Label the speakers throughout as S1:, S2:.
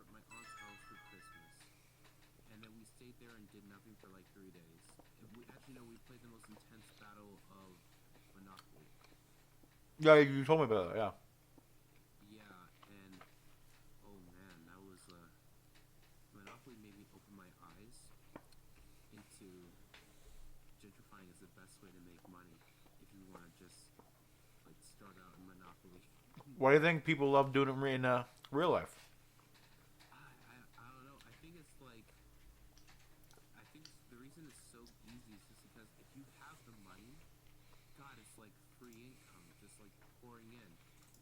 S1: to my aunt's house for Christmas, and then we stayed there and did nothing for like 3 days. And we actually no, we played the most intense battle of Monopoly.
S2: Yeah, you told me about that. Yeah.
S1: Yeah, and oh man, that was Monopoly made me open my eyes into gentrifying is the best way to make money if you want to just like start out in Monopoly.
S2: Why do you think people love doing it in real life?
S1: I don't know. I think the reason it's so easy is just because if you have the money, God, it's like free income, just like pouring in.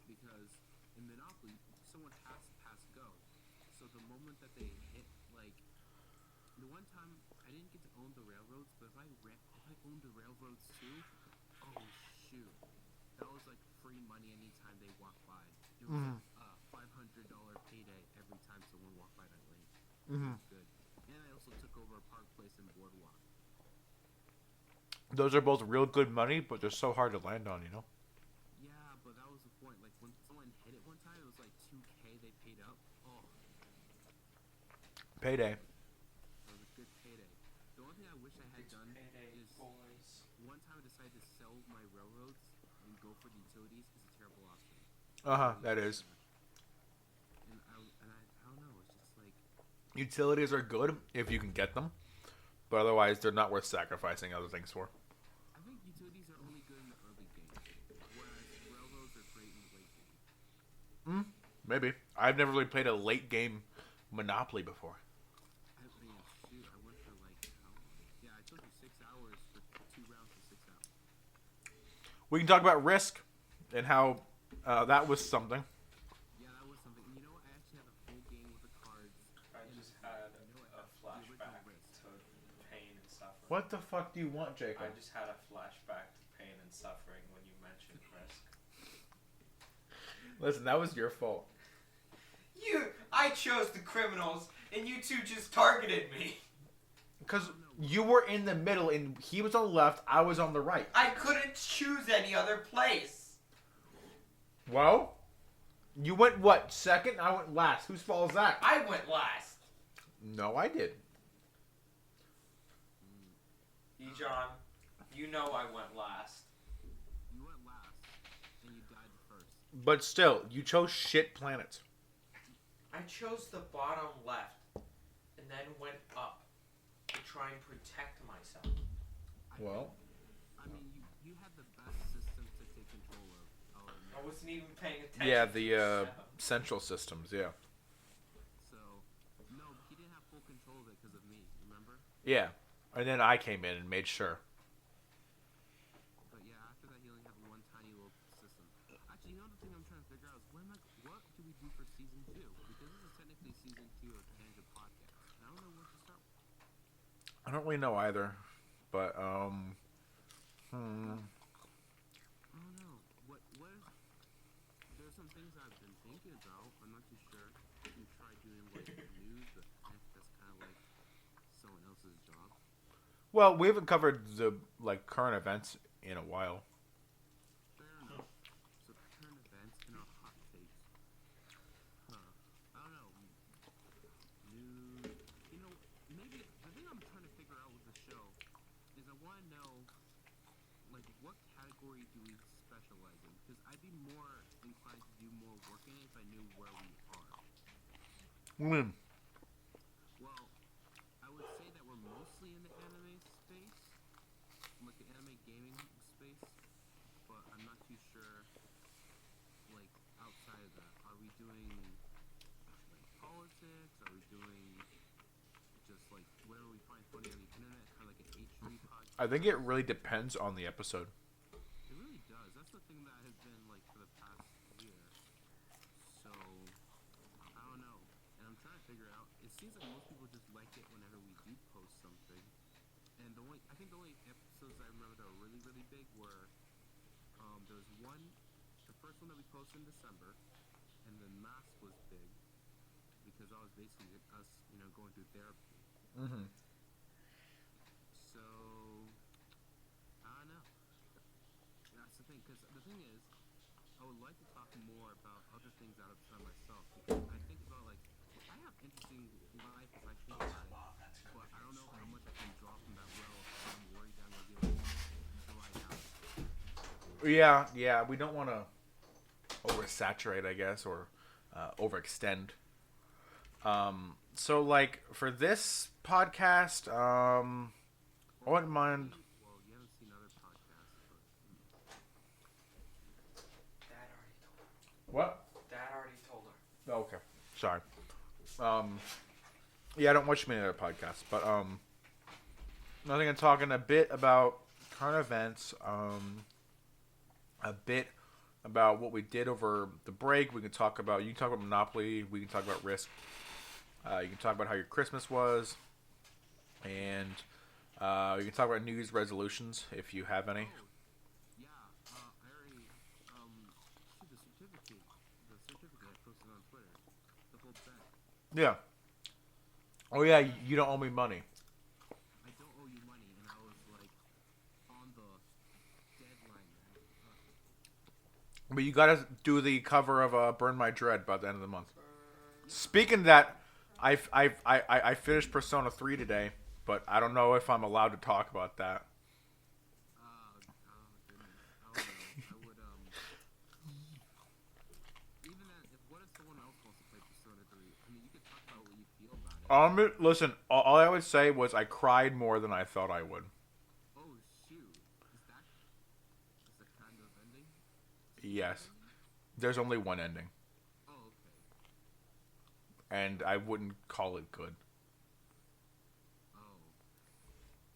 S1: Because in Monopoly, someone has to pass go. So the moment that they hit like the one time I didn't get to own the railroads, but if I owned the railroads too, oh shoot, that was like free money anytime they walk by. It was
S2: Mm-hmm.
S1: like a $500 payday every time someone walked by that lane. It
S2: Mm-hmm.
S1: was good. And I also took over a Park Place and Boardwalk.
S2: Those are both real good money, but they're so hard to land on.
S1: Yeah, but that was the point. Like when someone hit it one time, it was like 2K they paid up. Oh,
S2: Payday.
S1: that was a good payday. The only thing I wish I had
S3: It's
S1: done
S3: payday,
S1: is
S3: boys.
S1: one time I decided to sell my railroads and go for the utilities is a terrible option.
S2: Uh
S1: I
S2: huh.
S1: really
S2: That
S1: wish
S2: is.
S1: that. I don't know. It's just like
S2: Utilities are good if you can get them, but otherwise they're not worth sacrificing other things for.
S1: I think utilities are only good in the early game, whereas railroads are great in the late game.
S2: Mm, maybe. I've never really played a late game Monopoly before.
S1: I mean, shoot, I went for like how long? Yeah, I told you 6 hours for 2 rounds for 6 hours.
S2: We can talk about Risk and how that was something.
S1: Yeah, that was something. And you know what? I actually had the full game with the cards.
S3: I
S1: And
S3: just had
S1: you know what?
S3: a
S1: The original
S3: flashback
S1: Risk.
S3: to pain and suffering.
S2: What the fuck do you want, Jacob?
S3: I just had a flashback to pain and suffering when you mentioned Risk.
S2: Listen, that was your fault.
S3: I chose the criminals, and you two just targeted me.
S2: Because you were in the middle and he was on the left, I was on the right.
S3: I couldn't choose any other place.
S2: Well, you went what? Second? I went last. Whose fault is that?
S3: I went last.
S2: No, I did.
S3: John, you know I went last.
S1: You went last, and you died first.
S2: But still, you chose shit planets.
S3: I chose the bottom left, and then went up to try and protect myself.
S1: I mean, you had the best system to take control of.
S3: I wasn't even paying attention.
S2: Yeah,
S3: to
S2: the
S3: setup.
S2: central systems, yeah.
S1: So, no, he didn't have full control of it because of me, remember?
S2: Yeah. And then I came in and made sure.
S1: But yeah, after that, he only had one tiny little system. Actually, you know the thing I'm trying to figure out is what do we do for season 2? Because this is technically season 2 of Tangent Podcast. And I don't know what to start with.
S2: I don't really know either. But,
S1: I don't know. What is... There's some things I've been thinking about. I'm not too sure. We tried doing, like, news, but that's kind of like someone else's job.
S2: Well, we haven't covered the, current events in a while.
S1: Fair enough. So, current events and our hot takes. Huh. I don't know. News... You know, maybe... The thing I'm trying to figure out with the show is I want to know, like, what category do we specialize in? Because I'd be more inclined to do more work in it if I knew where we are. Well, I would say that we're mostly in the anime space, like the anime gaming space, but I'm not too sure, like, outside of that. Are we doing, like, politics? Are we doing just, like, whatever we find funny on the internet, kind of like an H3 podcast?
S2: I think it really depends on the episode.
S1: It really does. That's the thing that has been, like, for the past year. So, I don't know. And I'm trying to figure out, it seems like most people just like it whenever we do post something. And I think the only episodes I remember that were really, really big were, there was the first one that we posted in December, and the mask was big, because that was basically us, going through therapy.
S2: Mm-hmm.
S1: So, I don't know. That's the thing, because the thing is, I would like to talk more about other things outside myself, because I think about, like, I have interesting life if I think about it. But I don't know how much I can draw from that well. I'm worried that I'm gonna be like dried out.
S2: Yeah. We don't want to oversaturate, I guess, or overextend. So like for this podcast, I wouldn't mind.
S1: Well, you haven't seen other podcasts, but
S3: Dad already told her.
S2: What?
S3: Dad already told her.
S2: Oh, okay. Sorry. Yeah, I don't watch many other podcasts, but I think I'm talking a bit about current events, a bit about what we did over the break. We can talk about, you can talk about Monopoly, we can talk about Risk, you can talk about how your Christmas was, and you can talk about New Year's resolutions if you have any.
S1: yeah, I already shoot the certificate I posted on Twitter, the whole bet.
S2: Yeah. Oh yeah, you don't owe me money.
S1: I don't owe you money, and I was like on the deadline, man.
S2: But you gotta do the cover of Burn My Dread by the end of the month. Speaking of that, I finished Persona 3 today, but I don't know if I'm allowed to talk about that.
S1: Goodness, I don't know. I would even that. What if someone else wants to play Persona 3? I mean, you could talk about what you feel about it.
S2: Listen, all I would say was I cried more than I thought I would.
S1: Oh shoot, is the kind of ending?
S2: Yes. There's only one ending.
S1: Oh okay.
S2: And I wouldn't call it good.
S1: Oh.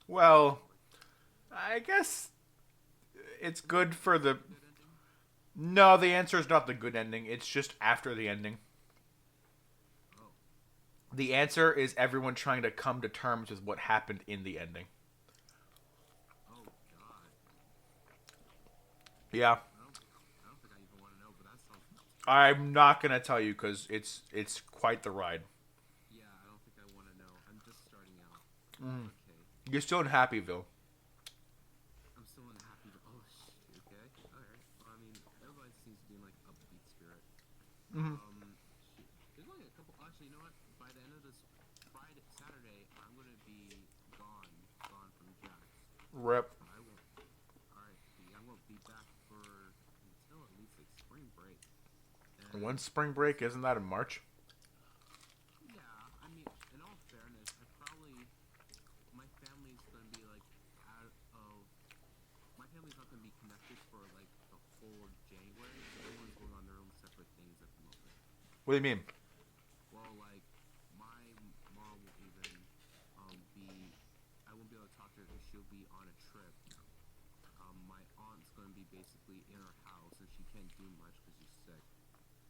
S2: Well, I guess it's good for the...
S1: Good ending?
S2: No, the answer is not the good ending. It's just after the ending.
S1: Oh.
S2: The answer is everyone trying to come to terms with what happened in the ending.
S1: Oh god.
S2: Yeah.
S1: I don't think I even want to know, but that sounds.
S2: I'm not going to tell you because it's quite the ride.
S1: Yeah, I don't think I want to know. I'm just starting out.
S2: Mm.
S1: Okay.
S2: You're still in Happyville.
S1: I'm still unhappy. Oh shit. Okay. All right. Well, I mean, everybody seems to be in like upbeat spirit.
S2: Mhm.
S1: Shoot. There's only a couple. Actually, you know what? By the end of this Saturday, I'm gonna be gone from Jack's.
S2: Rip.
S1: I won't. All right. I won't be back until at least like spring break. And
S2: One spring break, isn't that in March?
S1: yeah, I mean, in all fairness, my family's gonna be like out of. My family's not gonna be connected for like the whole January. So everyone's going on their own separate things at the moment.
S2: What do you mean?
S1: Well, like my mom won't even be. I won't be able to talk to her because she'll be on a trip. My aunt's gonna be basically in her house and she can't do much because she's sick.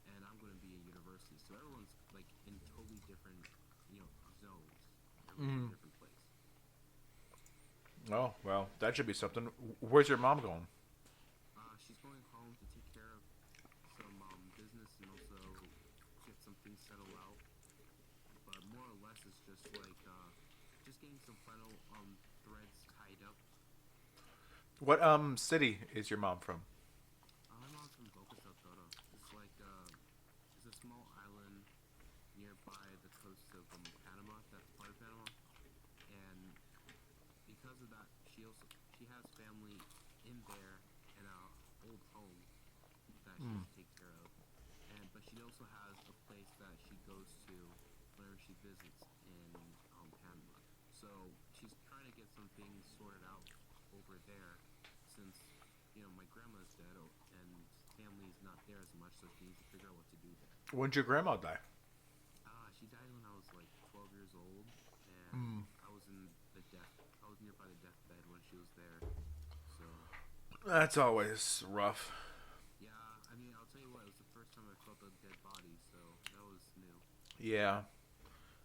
S1: And I'm gonna be in university, so everyone's like in totally different, zones. Everyone's in a different place.
S2: Oh, well, that should be something. Where's your mom going?
S1: She's going home to take care of some business and also get some things settled out. But more or less, it's just like just getting some final threads tied up.
S2: What city is your mom from?
S1: My mom's from Boca del Toro. It's like it's a small island nearby the coast of Panama. That's part of Panama, and because of that, she has family in there and a old home that she has to take care of. But she also has a place that she goes to whenever she visits in Panama. So she's trying to get some things sorted out over there since my grandma's dead and family's not there as much, so she needs to figure out what to do there.
S2: When'd your grandma die?
S1: She died when I was like 12 years old, and I was nearby the deathbed when she was there. So
S2: That's always rough.
S1: yeah, I mean, I'll tell you what, it was the first time I felt a dead body, so that was new.
S2: Yeah.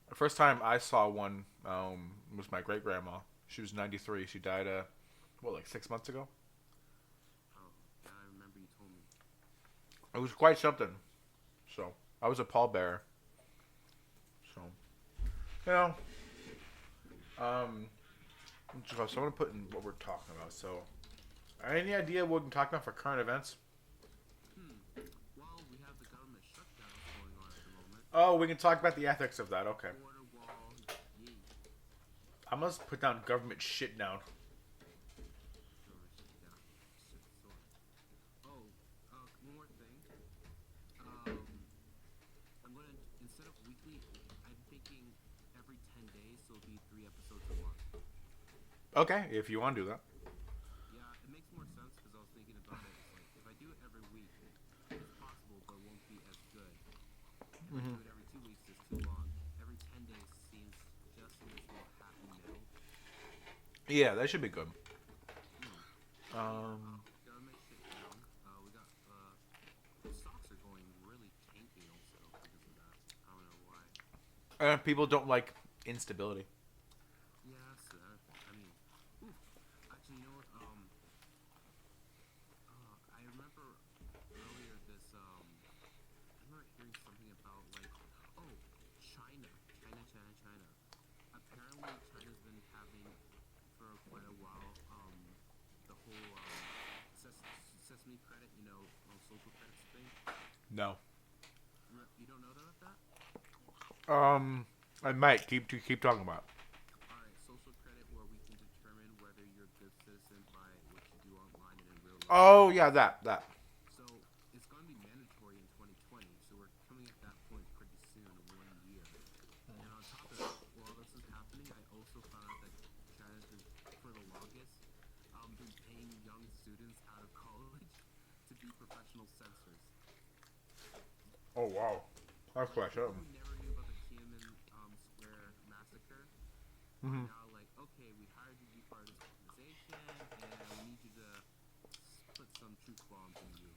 S2: The first time I saw one was my great grandma. She was 93. She died, like 6 months ago?
S1: Oh, yeah, I remember you told me.
S2: It was quite something. So, I was a pallbearer. So, so I'm going to put in what we're talking about. So, any idea what we're talking about for current events?
S1: Well, we have the government shutdown going on at the moment.
S2: Oh, we can talk about the ethics of that. Okay.
S1: Border wall. Yee.
S2: I must put down government shit down.
S1: Yeah. Shit, sword. Oh, one more thing. Um, I'm gonna instead of weekly, I'm thinking every 10 days, so it'll be 3 episodes a month.
S2: Okay, if you want to do that.
S1: Yeah, it makes more sense because I was thinking about it. It's like if I do it every week, it's possible, but it won't be as good. If I do it every 2 weeks, it's too long. Every 10 days seems just a little happy middle.
S2: Yeah, that should be good.
S1: Hmm. Government shit down. We got the stocks are going really tanking also because of that. I don't know why.
S2: People don't like instability.
S1: Yeah, that's the other thing. I mean, ooh, actually, you know what? I remember earlier this. I remember hearing something about like, oh, China. Apparently, China's been having for quite a while. The whole sesame credit, social credits thing.
S2: No.
S1: You don't know about that?
S2: I might keep talking about it.
S1: Alright, social credit where we can determine whether you're a good citizen by what you do online and in real life.
S2: Oh yeah, that.
S1: So it's going to be mandatory in 2020. So we're coming at that point pretty soon, in 1 year. And on top of that, while this is happening, I also found out that China's been, for the longest, been paying young students out of college to be professional censors.
S2: Oh wow, that's
S1: Like
S2: quite
S1: people
S2: something.
S1: who never knew about the Tiananmen Square massacre are
S2: Mhm.
S1: now like, okay, we hired you to be part of this organization, and we need you to put some truth bombs in you.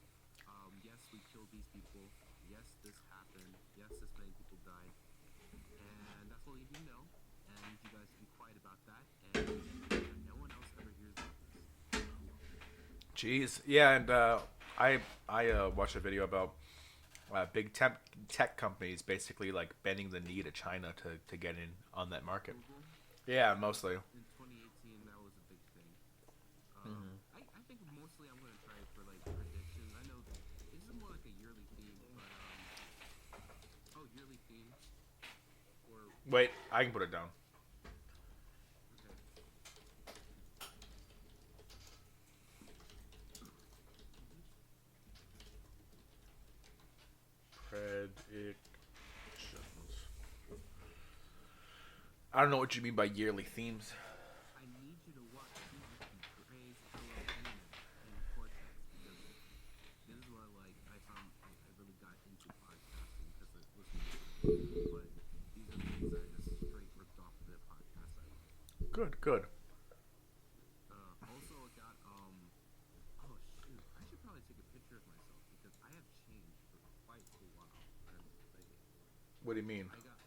S1: Yes, we killed these people. Yes, this happened. Yes, this many people died. And that's all you need to know. And you guys be quiet about that. And no one else ever hears about this.
S2: Jeez, yeah, and I watched a video about big tech companies basically like bending the knee to China to get in on that market.
S1: Google,
S2: Yeah, mostly.
S1: in 2018, that was a big thing. I think mostly I'm gonna try it for like predictions. I know this is more like a yearly theme, but yearly theme or
S2: Wait, I can put it down.
S1: okay.
S2: Predictions. I don't know what you mean by yearly themes.
S1: I need you to watch Suzuki praise Hello Internet and Cortex because this is where like I found like I really got into podcasting because I listened to them. But these are things that I just straight ripped off of their podcast I love.
S2: Good.
S1: Also got oh shoot, I should probably take a picture of myself because I have changed for quite a while. And like
S2: What do you mean?
S1: I got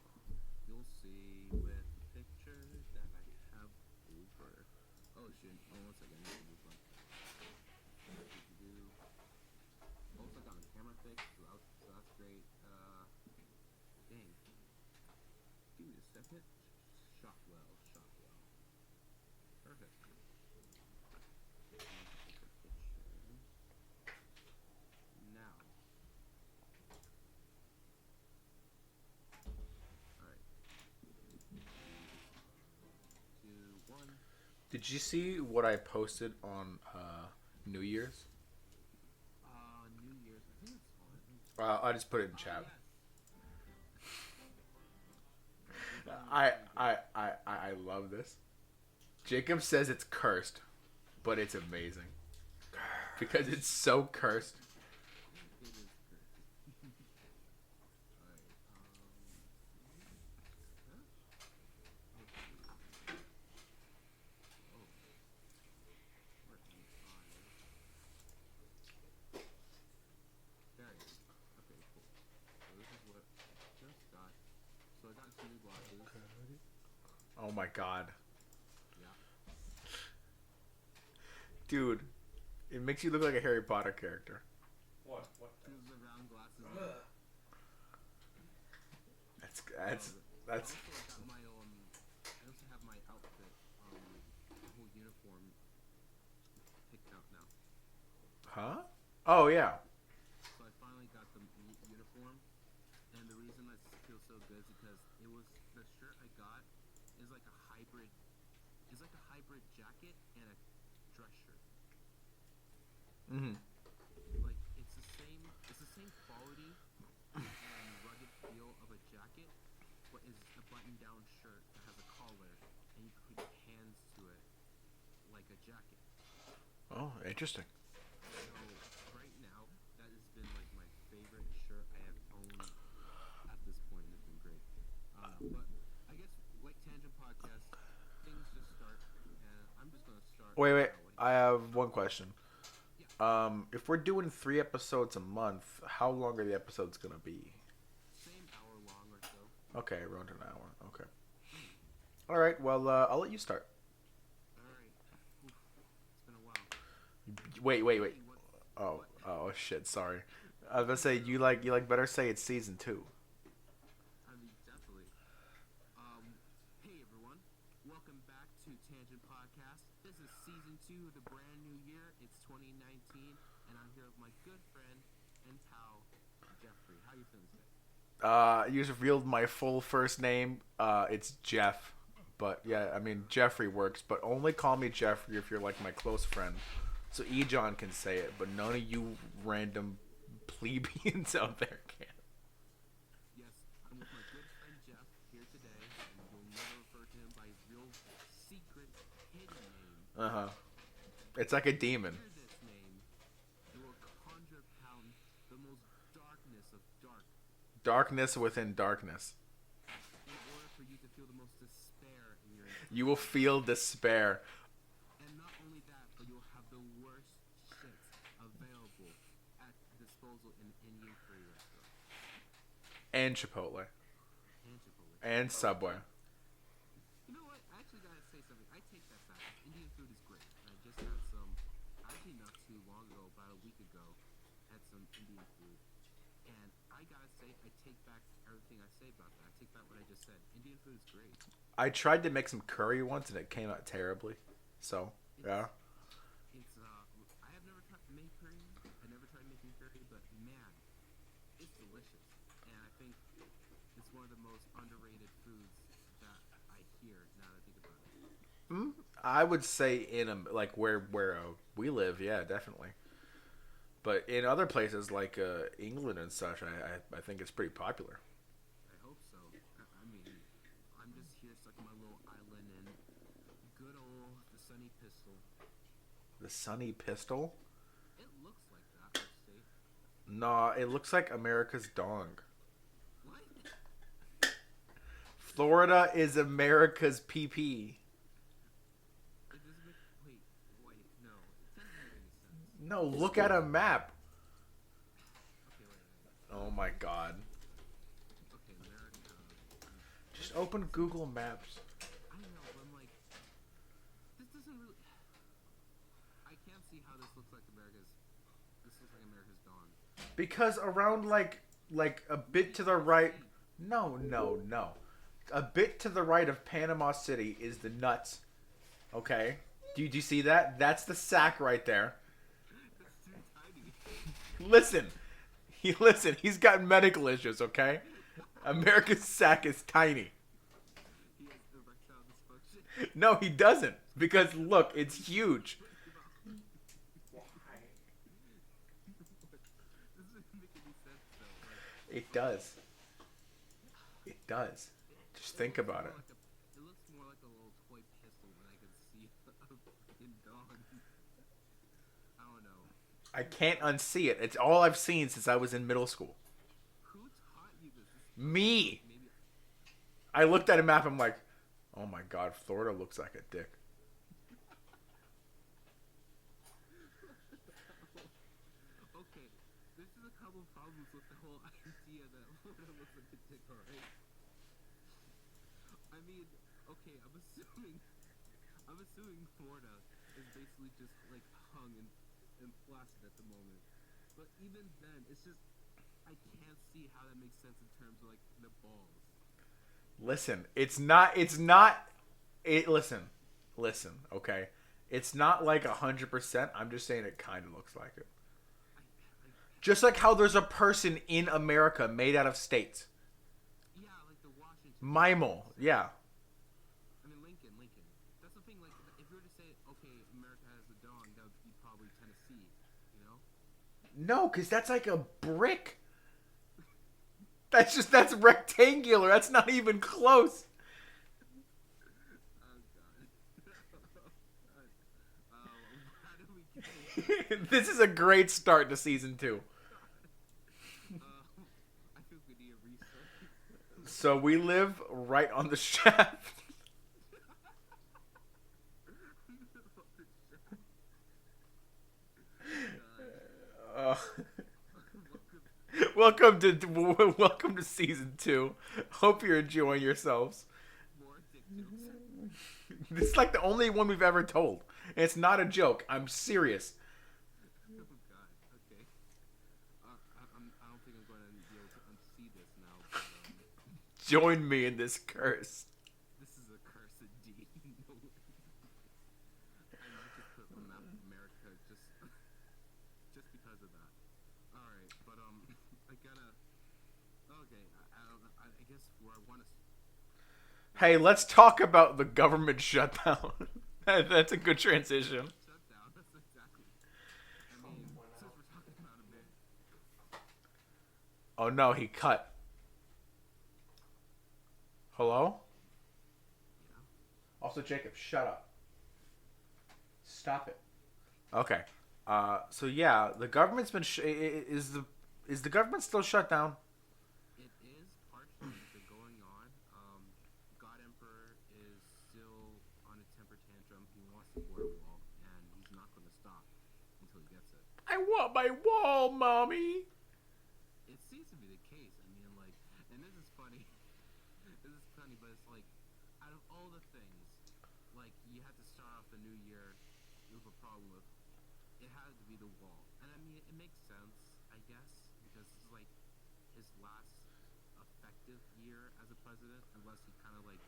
S1: you'll see with the picture that I have over. Oh shit! Oh, one second. I need to move on. Also got my camera fixed, so that's great. Dang. Give me a second. Shot well. Perfect. Now. Alright. 2, 1.
S2: Did you see what I posted on New Year's?
S1: New Year's. I think it's on.
S2: I just put it in chat.
S1: Yes.
S2: I love this. Jacob says it's cursed, but it's amazing because it's so cursed.
S1: It is good. Alright, huh? Oh, we're in time. There it is. Okay, cool. So this is what I just got. So I got some new glasses.
S2: Oh my god,
S1: Yeah.
S2: dude, it makes you look like a Harry Potter character.
S3: What?
S1: These are the round glasses.
S2: That's
S1: I also got my I also have my outfit, the whole uniform picked out now.
S2: huh? Oh yeah.
S1: So I finally got the uniform, and the reason reason that feels so good is because it was the shirt I got is like a hybrid. It's like a hybrid jacket and a dress shirt.
S2: Mm-hmm.
S1: Like it's the same quality and rugged feel of a jacket, but it's a button-down shirt that has a collar, and you can put your hands to it like a jacket.
S2: Oh, interesting.
S1: So right now, that has been like my favorite shirt I have owned at this point, and it's been great. But I guess like Tangent Podcast, things just start, and I'm just gonna start.
S2: Wait. I have one question.
S1: Yeah.
S2: If we're doing 3 episodes a month, how long are the episodes gonna be?
S1: Same hour long or so.
S2: Okay, around an hour. Okay. All right. Well, I'll let you start.
S1: All right. Oof, it's been a while.
S2: Wait.
S1: Hey,
S2: Oh shit. Sorry. I was gonna say you like better say it's season 2.
S1: I mean, definitely. Hey everyone, welcome back to Tangent Podcast. This is season 2 of the brand new year. It's 2019, and I'm here with my good friend and pal, Jeffrey. How you feeling today?
S2: You just revealed my full first name. It's Jeff. But yeah, I mean Jeffrey works, but only call me Jeffrey if you're like my close friend. So E-John can say it, but none of you random plebeians out there can.
S1: Yes, I'm with my good friend Jeff here today, and you'll never refer to him by his real secret hidden name.
S2: It's like a demon.
S1: Hear this name, it will conjure upon the most darkness of dark.
S2: Darkness within darkness.
S1: In order for you to feel the most despair in your
S2: You will feel despair.
S1: and not only that, but you'll have the worst shit available at disposal in an Indian curry restaurant.
S2: And Chipotle.
S1: And Chipotle.
S2: And Subway.
S1: You know what? I actually gotta say something. I take that back. Indian food is great. And I just had some, actually not too long ago, about a week ago, had some Indian food. And I gotta say, I take back everything I say about that. I take back what I just said. Indian food is great.
S2: I tried to make some curry once and it came out terribly. So, yeah.
S1: It's I have never tried to make curry. I never tried making curry, but man, it's delicious. And I think it's one of the most underrated foods that I hear now that I think about it.
S2: I would say in like where we live, yeah, definitely. But in other places like England and such, I think it's pretty popular.
S1: I hope so. I mean, I'm just here stuck on my little island in good old the Sunny Pistol.
S2: The Sunny Pistol?
S1: It looks like that, let's see.
S2: Nah, it looks like America's dong.
S1: What?
S2: Florida is America's PP.
S1: It doesn't make, wait, no. It doesn't make any sense.
S2: No, look at a map.
S1: Okay, wait.
S2: Oh my god.
S1: Okay, America.
S2: Just open Google Maps.
S1: I don't know, but I'm like, this doesn't really. I can't see how this looks like America's. This looks like America's dawn.
S2: Because around like a bit to the right. No. A bit to the right of Panama City is the nuts. Okay? Do you see that? That's the sack right there.
S1: That's too tiny.
S2: Listen. He's got medical issues, okay? America's sack is tiny.
S1: He has erectile dysfunction.
S2: No, he doesn't. Because look, it's huge.
S3: Why?
S1: This doesn't make any sense though. Like,
S2: It does. It does. Just think about it.
S1: It looks more like a little toy pistol than I can see a fucking dog. I don't know.
S2: I can't unsee it. It's all I've seen since I was in middle school.
S1: Who taught you this?
S2: Me.
S1: Maybe.
S2: I looked at a map. I'm like, oh my god, Florida looks like a dick.
S1: Okay, this is a couple problems with the whole idea that Florida looks like a dick, alright? I mean, okay, I'm assuming Florida is basically just like hung and flaccid at the moment. But even then, it's just I can't see how that makes sense in terms of like the balls.
S2: Listen, listen, okay? It's not like 100%. I'm just saying it kind of looks like it. Just like how there's a person in America made out of states. Mimel, yeah.
S1: I mean, Lincoln. That's the thing. Like, if you were to say, okay, America has a dog, that would be probably Tennessee. You know?
S2: No, because that's like a brick. That's rectangular. That's not even close.
S1: Oh God. How did we get here?
S2: This is a great start to season 2.
S1: I think we need a restart.
S2: So we live right on the shaft. Uh, welcome to season 2. Hope you're enjoying yourselves.
S1: More dick jokes.
S2: This is like the only one we've ever told. And it's not a joke. I'm serious.
S1: Oh God. Okay. I don't think I'm going to be able to unsee this now. But,
S2: Join me in this curse.
S1: this is a curse indeed. No way. I might just put the map of America just because of that. All right, but I gotta. Okay, I don't know. I guess where I want to.
S2: Hey, let's talk about the government shutdown. That's a good transition.
S1: Shut down. That's exactly. I mean, since we're talking about a bit.
S2: Oh no, he cut. Hello?
S1: Yeah.
S2: Also, Jacob, shut up. Stop it. Okay. So yeah, the government's been is the government still shut down?
S1: It is partially been going on. God Emperor is still on a temper tantrum. He wants the border wall, and he's not going to stop until he gets it.
S2: I want my wall, mommy.
S1: It seems to be the case. I mean, like, and this is funny. This is funny, but it's like, out of all the things, like, you had to start off the new year with a problem with, it had to be the wall. And I mean, it makes sense, I guess, because this is like his last effective year as a president, unless he kind of like,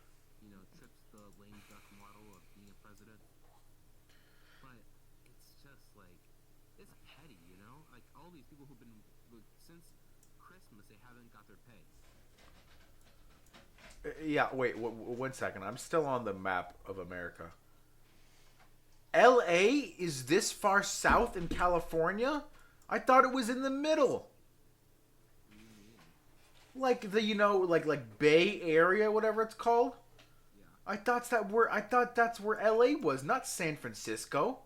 S1: trips the lame duck model of being a president. But it's just like, it's petty, you know? Like, all these people who've been, since Christmas, they haven't got their pay.
S2: Yeah, wait, 1 second. I'm still on the map of America. L.A. is this far south in California? I thought it was in the middle.
S1: What do you mean?
S2: Like the like Bay Area, whatever it's called.
S1: Yeah.
S2: I thought that's where L.A. was, not San Francisco.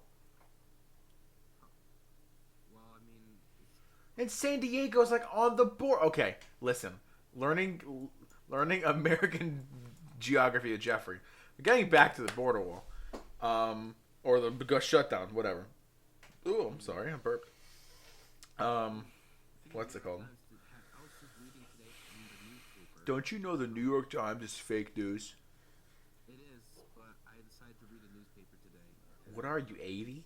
S1: Well, I mean, it's,
S2: And San Diego's like on the border. Okay, listen. Learning American geography with Jeffrey. Getting back to the border wall. Or the shutdown, whatever. Ooh, I'm sorry, I burped. What's it called?
S1: I was just reading today in the newspaper.
S2: Don't you know the New York Times is fake news?
S1: It is, but I decided to read a newspaper today.
S2: What are you, 80?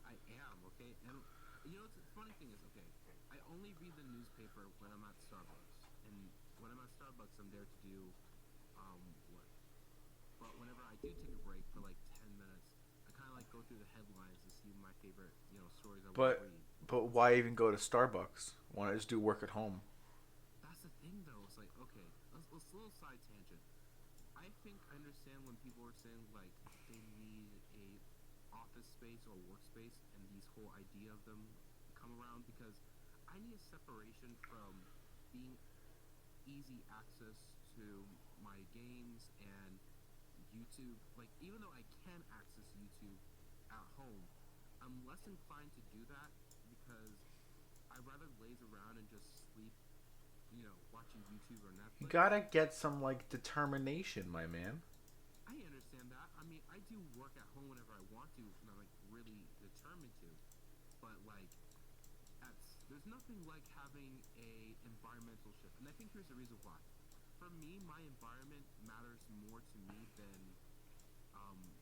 S1: I am, okay? And, the funny thing is, okay, I only read the newspaper when I'm at Starbucks. And when I'm at Starbucks, I'm there to do, work. But whenever I do take a break for like 10 minutes, I kind of like go through the headlines to see my favorite, stories I want to read.
S2: But why even go to Starbucks? Why not just do work at home?
S1: That's the thing, though. It's like, okay, let's little side tangent. I think I understand when people are saying like they need a office space or workspace, and these whole idea of them come around because I need a separation from being easy access to my games and YouTube. Like, even though I can access YouTube at home, I'm less inclined to do that because I'd rather laze around and just sleep, watching YouTube or
S2: You
S1: Netflix.
S2: gotta get some like determination, my man.
S1: I understand that. I mean, I do work at home whenever I want to, and I'm like really determined to. But like, there's nothing like having a environmental shift, and I think here's the reason why. For me, my environment matters more to me than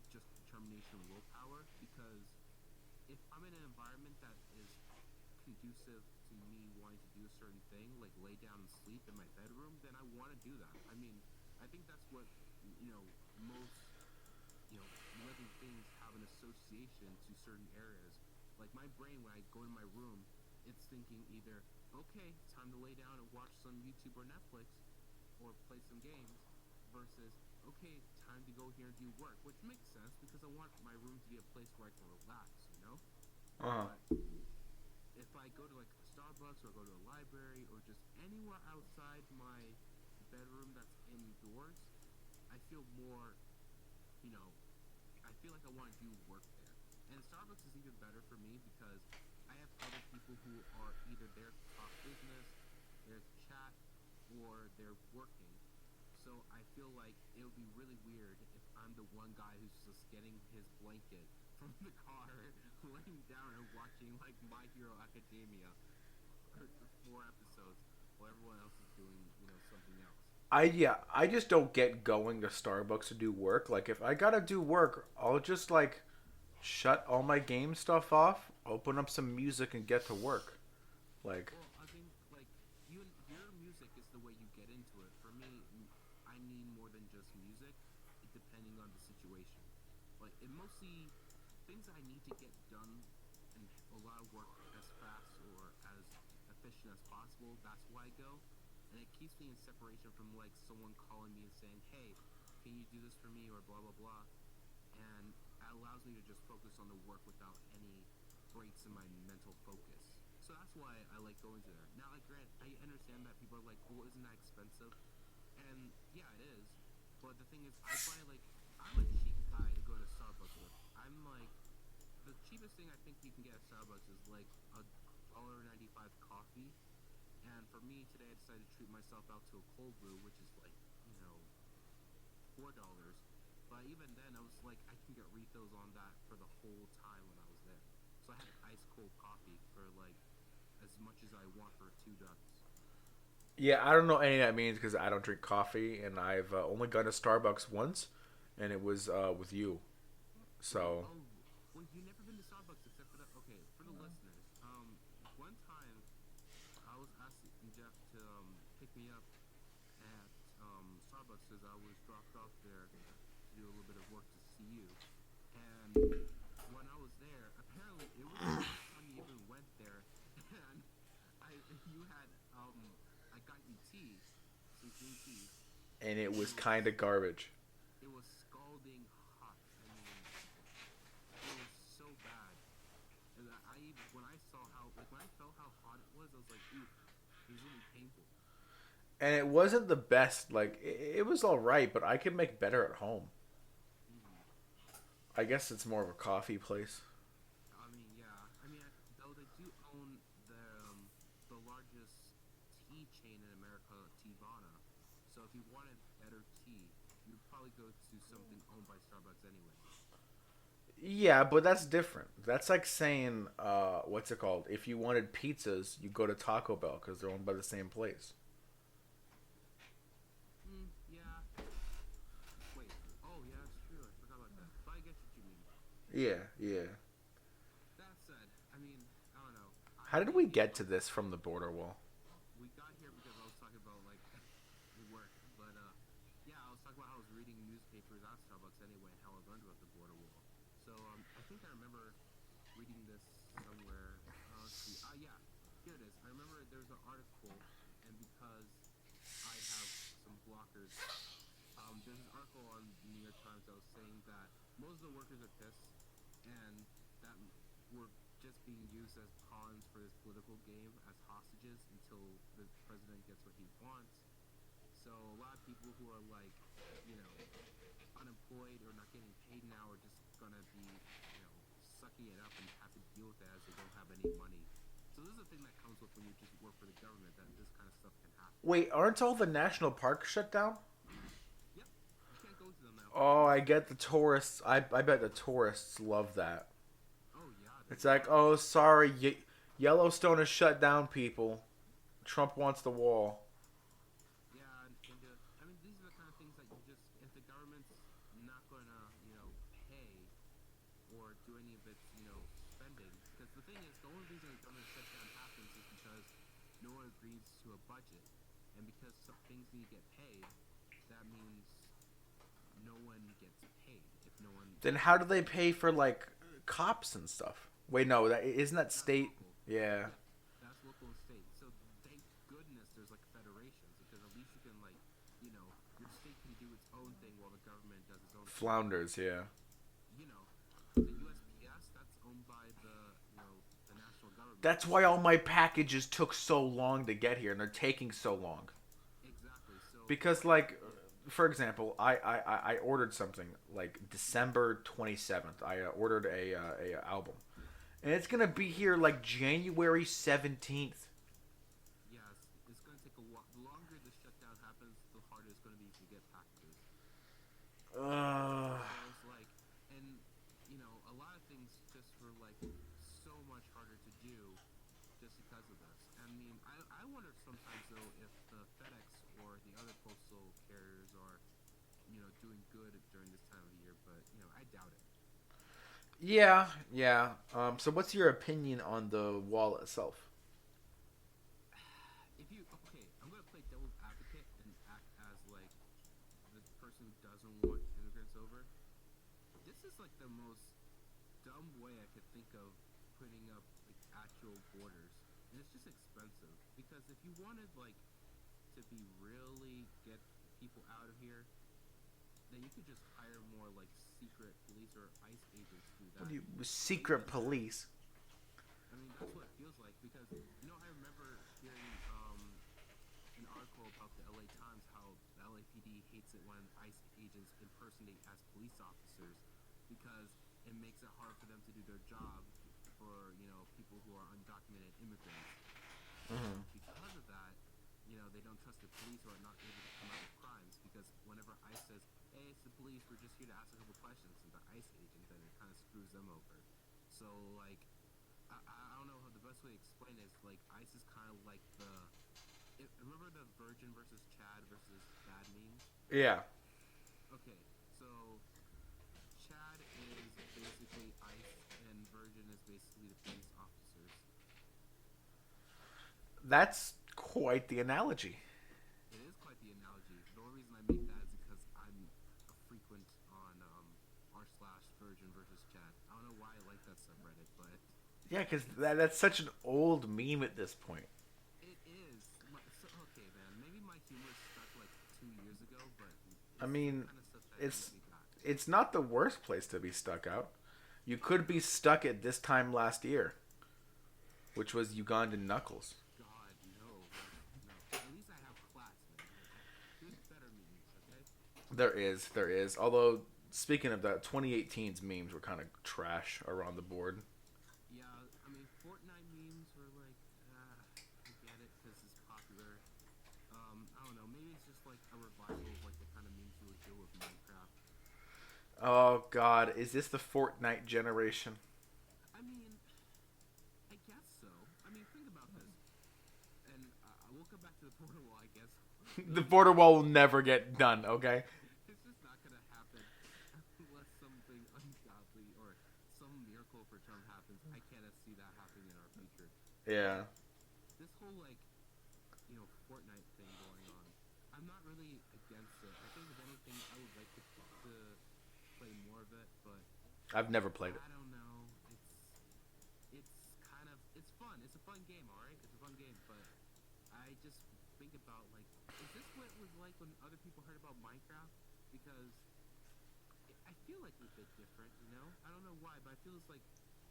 S1: just determination and willpower. Because if I'm in an environment that is conducive to me wanting to do a certain thing, like lay down and sleep in my bedroom, then I want to do that. I mean, I think that's what most living things have an association to certain areas. Like my brain, when I go in my room, it's thinking either, okay, time to lay down and watch some YouTube or Netflix, or play some games, versus okay, time to go here and do work, which makes sense because I want my room to be a place where I can relax, you know.
S2: Uh-huh.
S1: But if I go to like a Starbucks or go to a library or just anywhere outside my bedroom that's indoors, I feel more, you know, I feel like I want to do work there. And Starbucks is even better for me because I have other people who are either there to talk business, there to chat, or they're working. So I feel like it would be really weird if I'm the one guy who's just getting his blanket from the car, laying down and watching like My Hero Academia for 4 episodes while everyone else is doing, something else.
S2: I just don't get going to Starbucks to do work. Like if I gotta do work, I'll just like shut all my game stuff off, open up some music, and get to work. Like,
S1: Well, I think like your music is the way you get into it. For me, I need more than just music, depending on the situation. Like it mostly things I need to get done and allow work as fast or as efficient as possible. That's why I go, and it keeps me in separation from like someone calling me and saying, "Hey, can you do this for me?" or blah blah blah, and it allows me to just focus on the work without any breaks in my mental focus. So that's why I like going to there. Now, like, Grant, I understand that people are like, "Well, isn't that expensive?" And yeah, it is. But the thing is, I buy like I'm a cheap guy to go to Starbucks with. I'm like the cheapest thing I think you can get at Starbucks is like $1.95 coffee. And for me today, I decided to treat myself out to a cold brew, which is like $4. But even then, I was like, I can get refills on that for the whole time when I was there. So I had ice cold coffee for like as much as I want for $2.
S2: yeah, I don't know any of that means because I don't drink coffee, and I've only gone to Starbucks once, and it was with you.
S1: Wait,
S2: So
S1: oh, well, you never been to Starbucks except for the okay for the listeners. One time I was asking Jeff to pick me up at Starbucks because I was dropped off there to do a little bit of work to see you. And when I was there, apparently it was the first time you even went there, and you had I got you tea, some green tea,
S2: and it
S1: and
S2: was kind of garbage.
S1: it was scalding hot. I mean, it was so bad. And I even when I saw how like when I felt how hot it was, I was like, ooh, it was really painful.
S2: And it wasn't the best. Like it was all right, but I could make better at home.
S1: Mm.
S2: I guess it's more of a coffee place.
S1: I mean, yeah. I mean, though they do own the largest tea chain in America, Teavana. So if you wanted better tea, you'd probably go to something owned by Starbucks anyway.
S2: Yeah, but that's different. That's like saying, what's it called? If you wanted pizzas, you go to Taco Bell because they're owned by the same place.
S1: Yeah. Wait. Oh, yeah, that's true. I forgot about that. But I get what you mean.
S2: Yeah, yeah.
S1: That said, I mean, I don't know.
S2: How did we get to this from the border wall?
S1: We got here because I was talking about like the work, but yeah, I was talking about how I was reading newspapers at Starbucks anyway, and how I learned about the border wall. So I think I remember reading this somewhere. Let's see. Yeah, here it is. I remember there's an article, and because I have some blockers, there's an article on the New York Times that was saying that most of the workers are pissed, and that we're just being used as pawns for this political game as hostages until the president gets what he wants. So a lot of people who are like, you know, unemployed or not getting paid now are just gonna be, sucking it up and have to deal with it as they don't have any money. So this is the thing that comes with when you just work for the government that this kind of stuff can happen.
S2: Wait, aren't all the national parks shut down?
S1: Yep, you can't go to them now.
S2: Oh, I get the tourists. I bet the tourists love that.
S1: Oh yeah, they
S2: It's like,
S1: love it.
S2: oh, sorry, Yellowstone is shut down, people. Trump wants the wall.
S1: Yeah, I mean, these are the kind of things that you just, if the government's not gonna, pay or do any of its, spending. Because the thing is, the only reason a government shutdown happens is because no one agrees to a budget, and because some things need to get paid, that means no one gets paid. If no one,
S2: Then how do they pay for like cops and stuff? Wait, no, that isn't that
S1: that's
S2: state.
S1: local.
S2: Yeah.
S1: Yep, that's local and state. So thank goodness there's like federations because at least you can like, you're state can do its own thing while the government does its own thing.
S2: Flounders, yeah.
S1: You know, the USPS, that's owned by the national government.
S2: That's why all my packages took so long to get here, and they're taking so long.
S1: Exactly. So
S2: Because, like, for example, I ordered something like December 27th. I ordered a album, and it's gonna be here like January 17th.
S1: yes, it's going to take a while. The longer the shutdown happens, the harder it's going to be to get packages.
S2: Uh,
S1: So it's like, and a lot of things just were like so much harder to do just because of this. I mean, I wonder sometimes though if the FedEx or the other postal carriers are, doing good during this time of the year, but I doubt it.
S2: yeah, yeah. So what's your opinion on the wall itself?
S1: Okay, I'm gonna play devil's advocate and act as like the person who doesn't want immigrants over. This is like the most dumb way I could think of putting up like actual borders, and it's just expensive because if you wanted like to be really get people out of here, then you could just hire more like secret police or ICE agents to do that.
S2: What do you secret police?
S1: I mean, that's what it feels like because I remember hearing an article about the LA Times how the LAPD hates it when ICE agents impersonate as police officers because it makes it hard for them to do their job for people who are undocumented immigrants.
S2: Mm-hmm.
S1: Because of that, they don't trust the police or are not able to come out with crimes because whenever ICE says, "Hey, it's the police. We're just here to ask a couple questions," and the ICE agent, then it kind of screws them over. So like, I don't know how the best way to explain it is like ICE is kind of like remember the Virgin versus Chad versus Bad memes?
S2: Yeah.
S1: Okay, so Chad is basically ICE and Virgin is basically the police officers.
S2: That's quite the analogy.
S1: It is quite the analogy. The only reason I make that is because I'm a frequent on r/Virgin versus Chad. I don't know why I like that subreddit, but
S2: Yeah, because that's such an old meme at this point.
S1: it is. Okay, man. Maybe my humor stuck like 2 years ago, but
S2: I
S1: it's
S2: mean,
S1: the kind of stuff that
S2: it's
S1: brings me back.
S2: it's not the worst place to be stuck out. You could be stuck at this time last year, which was Ugandan Knuckles.
S1: God, no. At least I have class, man. There's better memes, okay?
S2: There is. Although, speaking of that, 2018's memes were kind of trash around the board.
S1: Yeah, I mean, Fortnite memes were like, I get it because it's popular. I don't know. Maybe it's just like a revival of like the kind of memes you would do with Minecraft.
S2: Oh God, is this the Fortnite generation?
S1: I mean, I guess so. I mean, think about this. And we'll come back to the border wall, I guess.
S2: The border wall will never get done. Okay.
S1: It's just not gonna happen unless something ungodly or some miracle for Trump happens. I can't see that happening in our future.
S2: Yeah.
S1: This whole like, Fortnite thing going on. I'm not really against it. I think if anything, I would like to play more of it, but
S2: I've never played it.
S1: I don't know. It's fun. It's a fun game, all right. It's a fun game, but I just think about like, is this what it was like when other people heard about Minecraft? Because I feel like it's a bit different, I don't know why, but I feel it's like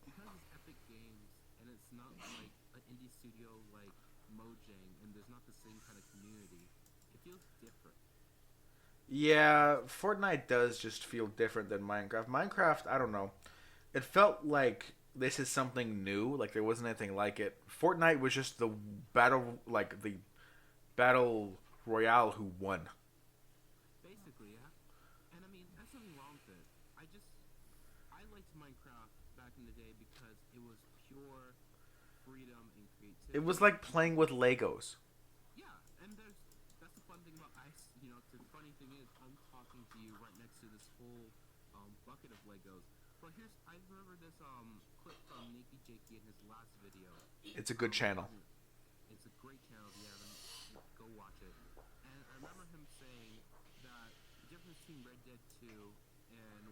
S1: because it's Epic Games and it's not like an indie studio like Mojang, and there's not the same kind of community. It feels different.
S2: Yeah, Fortnite does just feel different than Minecraft. Minecraft, I don't know. It felt like this is something new. Like there wasn't anything like it. Fortnite was just the battle royale who won.
S1: Basically, yeah. And I mean, that's nothing wrong with it. I liked Minecraft back in the day because it was pure freedom and creativity.
S2: It was like playing with Legos.
S1: Yeah, and that's the fun thing about ice. The funny thing is, I'm talking to you right next to this whole bucket of Legos. But I remember this clip from Nakey Jakey in his last video.
S2: It's a good channel.
S1: It's a great channel. If you haven't, go watch it. And I remember him saying that the difference between Red Dead 2 and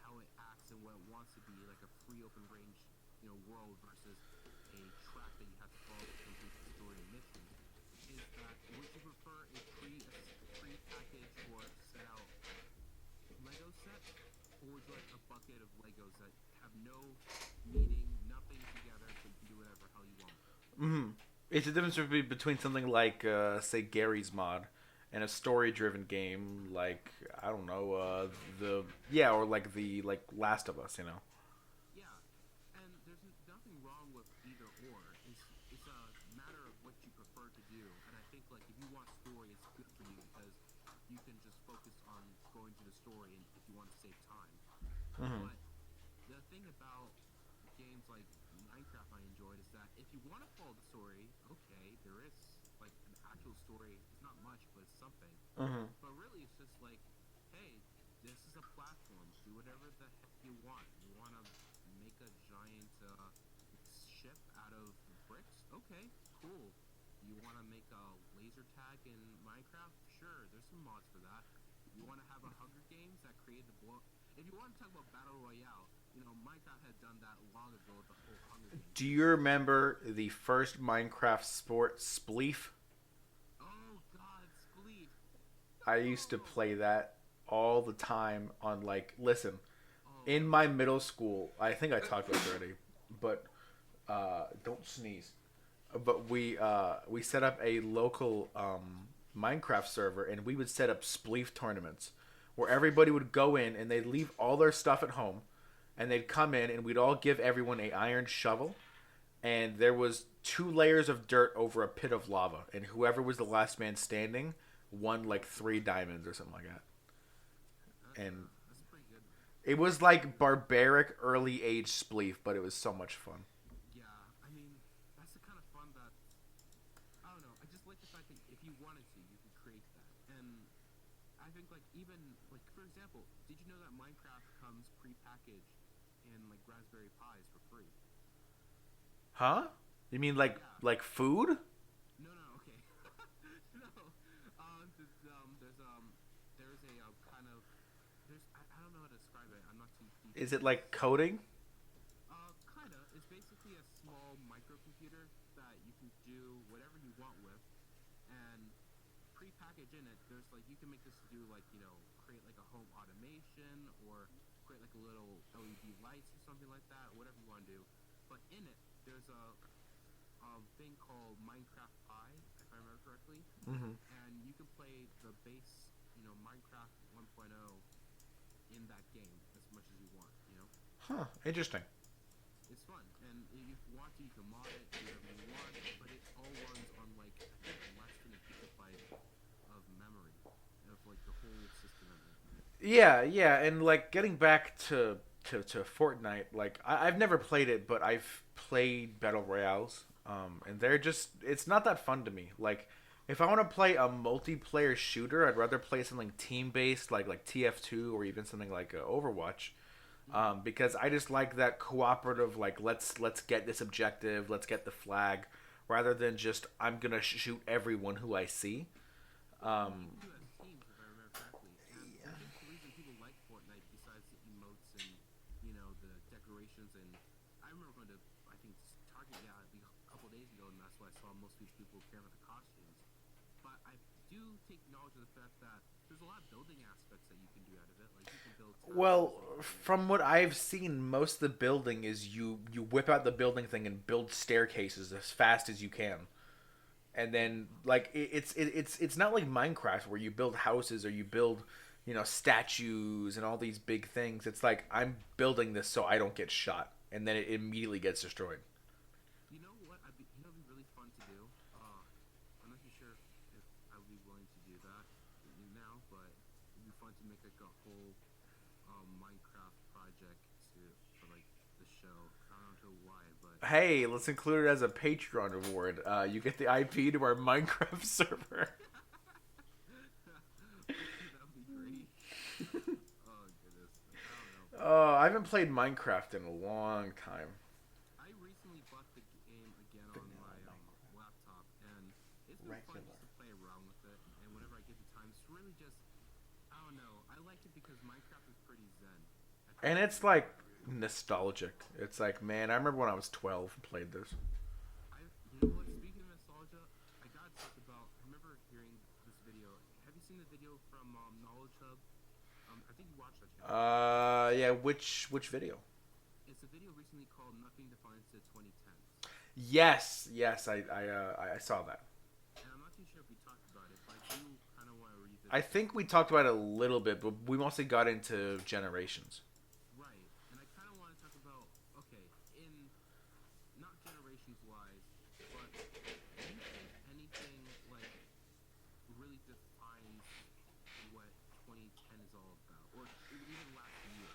S1: how it acts and what it wants to be, like a free open range, world versus a track that you have to follow to complete the story and missions, is that would you prefer a pre-packaged or would you like a bucket of Legos that have no meaning, nothing together, but you can do whatever hell you want?
S2: It's a difference between something like, say, Gary's Mod, and a story-driven game like, I don't know, or like the Last of Us, you know.
S1: Yeah, and there's nothing wrong with either or. It's a matter of what you prefer to do, and I think like if you want story, it's good for you because you can just focus on going through the story, and if you want to save time.
S2: Hmm.
S1: But the thing about games like Minecraft I enjoyed is that if you want to follow the story, okay, there is like an actual story. It's not much, but it's something.
S2: Hmm.
S1: But really, it's just like, hey, this is a platform. Do whatever the heck you want. You want to make a giant ship out of bricks? Okay, cool. You want to make a laser tag in Minecraft? Sure, there's some mods for that. You want to have a Hunger Games that create the blow. If you want to talk about Battle Royale, you know, Minecraft had done that long ago with the whole Hunger Games.
S2: Do you remember the first Minecraft sport, Spleef?
S1: Oh God, Spleef.
S2: I used to
S1: Oh,
S2: play that all the time on listen,
S1: oh,
S2: in my middle school, I think I talked about this already, but don't sneeze. But we set up a local Minecraft server, and we would set up Spleef tournaments where everybody would go in and they'd leave all their stuff at home, and they'd come in and we'd all give everyone a iron shovel, and there was 2 layers of dirt over a pit of lava, and whoever was the last man standing won like 3 diamonds or something like that. And
S1: that's pretty good.
S2: it was like barbaric early age Spleef, but it was so much fun.
S1: Yeah, I mean, that's the kind of fun that I don't know. I just like the fact that if you wanted to, you could create that. And I think like even like for example, did you know that Minecraft comes pre-packaged in like Raspberry Pis for free?
S2: Huh? You mean
S1: Yeah.
S2: food?
S1: No, no, okay. No. There's a kind of I don't know how to describe it. I'm not too deep
S2: Is it
S1: into this.
S2: like coding?
S1: Kinda. It's basically a small microcomputer that you can do whatever you want with, and pre-packaged in it, there's like you can make this do like create like a home automation or create like a little LED lights or something like that, whatever you want to do. But in it, there's a thing called Minecraft Pi, if I remember correctly,
S2: Mm-hmm.
S1: and you can play the base, Minecraft 1.0 in that game as much as you want.
S2: Huh. Interesting.
S1: It's fun, and if you want to, you can mod it, do whatever you want, but it all runs on like I think less than a gigabyte of memory of like the whole system and everything.
S2: Yeah, yeah, and like getting back to Fortnite, like I've never played it, but I've played battle royales, and they're just it's not that fun to me. Like if I want to play a multiplayer shooter, I'd rather play something team based, like TF2 or even something like Overwatch, because I just like that cooperative, like let's get this objective, let's get the flag, rather than just I'm gonna shoot everyone who I see.
S1: You can
S2: Um,
S1: do it as teams if I remember correctly, and I think the reason people like Fortnite, besides the emotes and the decorations, and I remember going to I think Target a couple days ago, and that's why I saw most of these people caring about the costumes. But I do take knowledge of the fact that there's a lot of building aspects that you can do out of it. Like you can build towers
S2: Well,
S1: and you can.
S2: from what I've seen, most of the building is you whip out the building thing and build staircases as fast as you can, and then like it's not like Minecraft where you build houses or you build statues and all these big things. It's like I'm building this so I don't get shot, and then it immediately gets destroyed.
S1: You know what? It'd be really fun to do. I'm not too sure if I would be willing to do that now, but it'd be fun to make like a whole Minecraft project for like the show. I don't know why, but
S2: Hey, let's include it as a Patreon reward. You get the IP to our Minecraft server.
S1: that would be great. Oh goodness, I don't know.
S2: Oh, I haven't played Minecraft in a long time.
S1: I recently bought the game again on my laptop, and it's been fun just to play around with it. And whenever I get the time, it's really just I don't know. I like it because Minecraft is pretty zen. I think
S2: And
S1: it's
S2: it's
S1: pretty
S2: like
S1: zen.
S2: nostalgic. It's like, man, I remember when I was 12 and played this.
S1: You know what? Speaking of nostalgia, I gotta talk about. I remember hearing this video. Have you seen the video from Knowledge Hub I think you watched that channel.
S2: Yeah. Which video?
S1: It's a video recently called "Nothing Defines the 2010s,"
S2: Yes. I saw that.
S1: and I'm not too sure if we talked about it, but I do kind of want to revisit.
S2: I think we talked about it a little bit, but we mostly got into generations.
S1: Right, and I kind of want to talk about okay, in not generations wise, but do you think anything like really defines what 2010 is all about, or even last year?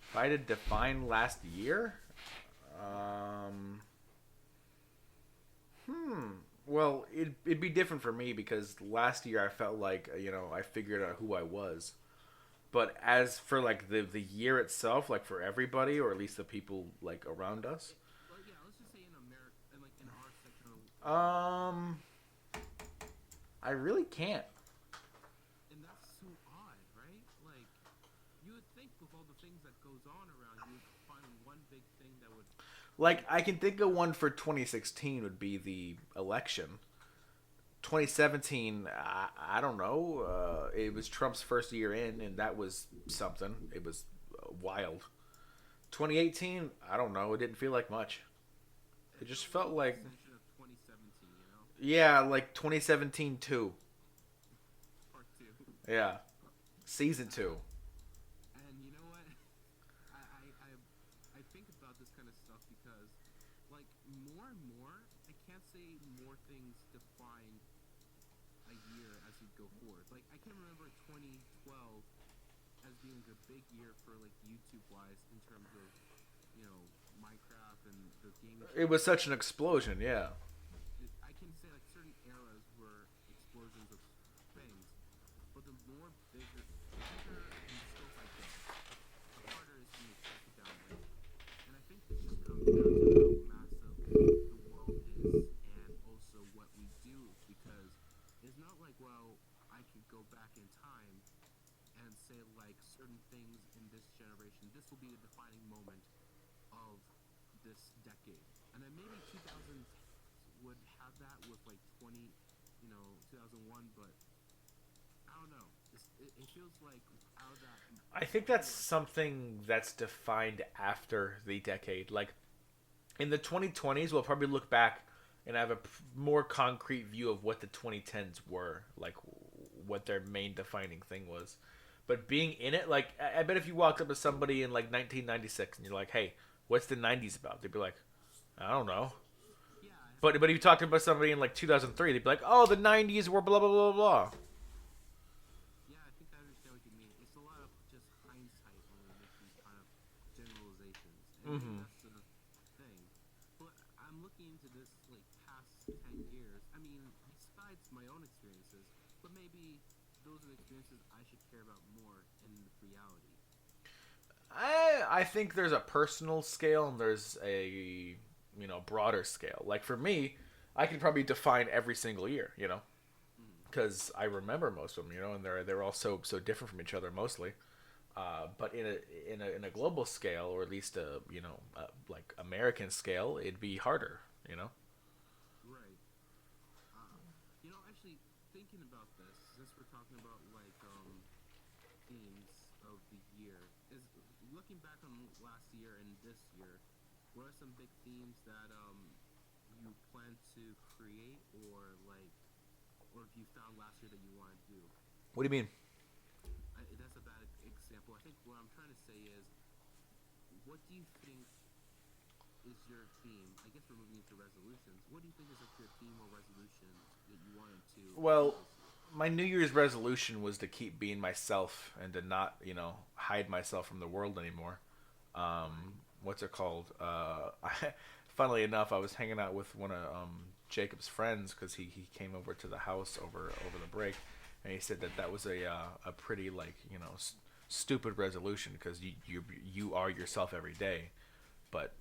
S2: If I had to define last year, um, well, it'd be different for me because last year I felt like I figured out who I was. But as for like the year itself, like for everybody or at least the people like around us,
S1: Well, yeah, let's just say in America, and like in our section of,
S2: um, I really can't.
S1: and that's so odd, right? Like, you would think with all the things that goes on around, you would find one big thing that would.
S2: Like I can think of one for 2016 would be the election. 2017, I don't know. It was Trump's first year in, and that was something. It was wild. 2018, I don't know. It didn't feel like much. It just felt like,
S1: Definition of 2017, you know,
S2: yeah, like 2017 too.
S1: part two.
S2: Yeah, season two.
S1: And you know what? I think about this kind of stuff because, like, more and more, I can't say more things define a year as we go forward. Like, I can remember 2012 as being a big year for like YouTube wise in terms of Minecraft and the gaming.
S2: It was such an explosion. Yeah.
S1: I can say like certain eras were explosions of things, but the more bigger in scope I go, the harder it is for me to track it down later. And I think this just comes down to how massive the world is and also what we do because it's not like, well, I could go back in time and say like certain things in this generation, this will be the defining moment of this decade. And then maybe 2000 would have that with like 2001, but I don't know. It feels like out of that.
S2: I think that's something that's defined after the decade. Like in the 2020s, we'll probably look back and have a more concrete view of what the 2010s were, like what their main defining thing was. But being in it, like I bet if you walked up to somebody in like 1996 and you're like, "Hey, what's the 90s about?" They'd be like, "I don't know."
S1: Yeah,
S2: But if you talked about somebody in like 2003, they'd be like, "Oh, the 90s were blah blah blah blah."
S1: yeah, I think I understand what you mean. It's a lot of just hindsight when we make these kind of generalizations, and maybe that's the thing. But I'm looking into this like past 10 years. I mean, besides my own experiences, but maybe those are the experiences I should care about more in reality.
S2: I think there's a personal scale and there's a broader scale. Like for me, I can probably define every single year, because I remember most of them, and they're all so different from each other mostly. But in a global scale, or at least like American scale, it'd be harder.
S1: Right. Actually, thinking about this, since we're talking about like themes of the year, is looking back on last year and this year, what are some big themes that you plan to create or if you found last year that you want to do?
S2: What do you mean?
S1: That's a bad example. I think what I'm trying to say is, what do you think is your theme? I guess we're moving into resolutions. What do you think is like your theme or resolution that you wanted to?
S2: Well, my New Year's resolution was to keep being myself and to not, hide myself from the world anymore. What's it called? Funnily enough, I was hanging out with one of Jacob's friends because he came over to the house over the break, and he said that was a pretty like stupid resolution because you are yourself every day, but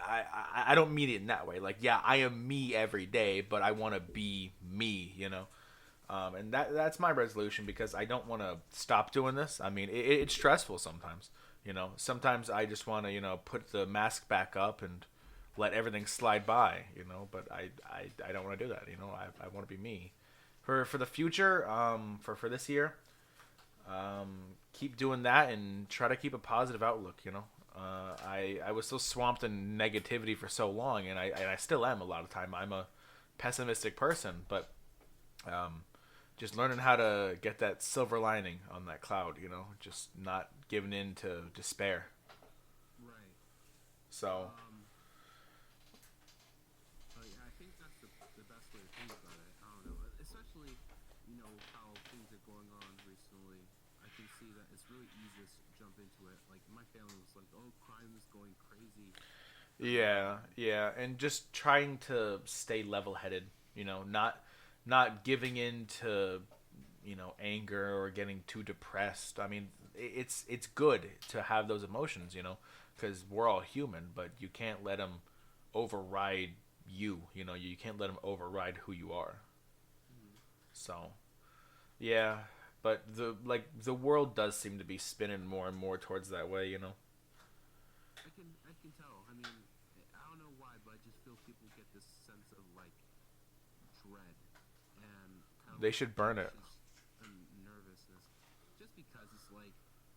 S2: I don't mean it in that way. Like, yeah, I am me every day, but I want to be me. And that's my resolution because I don't want to stop doing this. I mean, it's stressful sometimes. Sometimes I just want to put the mask back up and let everything slide by. But I don't want to do that. I want to be me. for the future, for this year, keep doing that and try to keep a positive outlook. I was so swamped in negativity for so long, and I still am a lot of time. I'm a pessimistic person, but just learning how to get that silver lining on that cloud. Just not giving in to despair.
S1: Right.
S2: So
S1: Yeah, I think that's the best way to think about it. I don't know, especially how things are going on recently. I can see that it's really easy to jump into it. Like my family was like, "Oh, crime is going crazy."
S2: yeah, and just trying to stay level-headed. Not giving in to anger or getting too depressed. I mean, it's good to have those emotions, because we're all human, but you can't let them override you. You can't let them override who you are.
S1: Mm-hmm.
S2: So yeah, but the world does seem to be spinning more and more towards that way.
S1: I can tell. I mean, I don't know why, but I just feel people get this sense of like dread and kind of
S2: They
S1: like
S2: should burn it.
S1: anxious and nervousness, just because it's like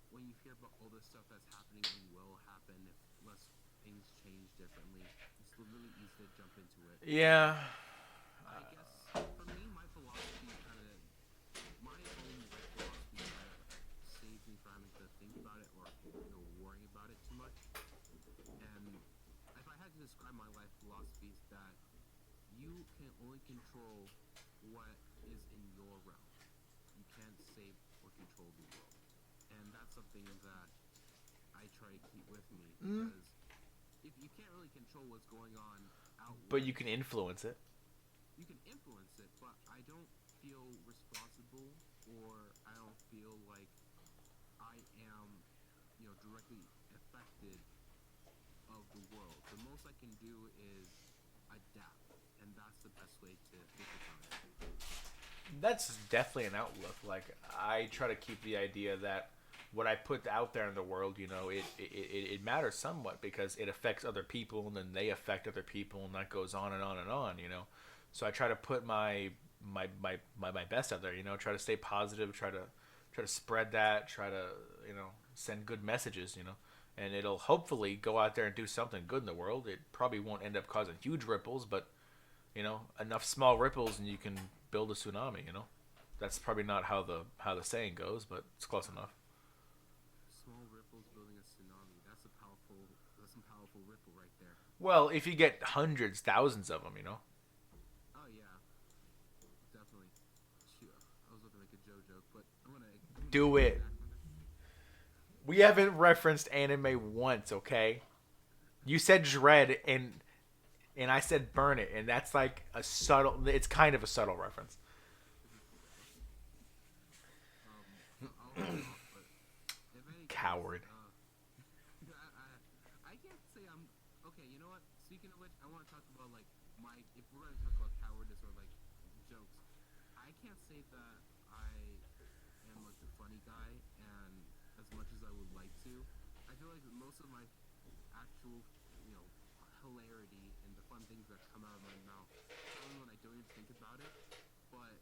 S1: when you hear about all this stuff that's happening and will happen if less things change differently, it's really easy to jump into it.
S2: Yeah.
S1: I guess for me, my philosophy kind of my own like philosophy kind of saves me from having to think about it or worrying about it too much. And if I had to describe my life philosophy, is that you can only control what is in your realm. You can't save or control the world, and that's something that I try to keep with me
S2: Mm.
S1: because if you can't really control what's going on
S2: But
S1: outward,
S2: you can influence it.
S1: you can influence it, but I don't feel responsible or I don't feel like I am, directly affected of the world. The most I can do is adapt, and that's the best way to think about it.
S2: That's definitely an outlook. Like, I try to keep the idea that what I put out there in the world, it matters somewhat because it affects other people, and then they affect other people, and that goes on and on and on. So I try to put my best out there. Try to stay positive. Try to spread that. Try to send good messages. And it'll hopefully go out there and do something good in the world. It probably won't end up causing huge ripples, but enough small ripples and you can build a tsunami. That's probably not how the saying goes, but it's close enough.
S1: Small ripples building a tsunami. That's some powerful ripple right there.
S2: Well, if you get hundreds, thousands of them.
S1: Oh yeah, definitely. Shoot, I was looking to make a joke, but I'm gonna
S2: Do
S1: step
S2: it.
S1: back from that.
S2: We haven't referenced anime once, okay? You said dread and I said burn it, and that's like a subtle. It's kind of a subtle reference.
S1: I'll hold off, but in any case,
S2: Coward.
S1: I can't say I'm okay. You know what? Speaking of which, I want to talk about like my. If we're going to talk about cowardice or like jokes, I can't say that I am like the funny guy, and as much as I would like to, I feel like most of my actual, you know, hilarity and the fun things that come out of my mouth come when I don't even think about it. But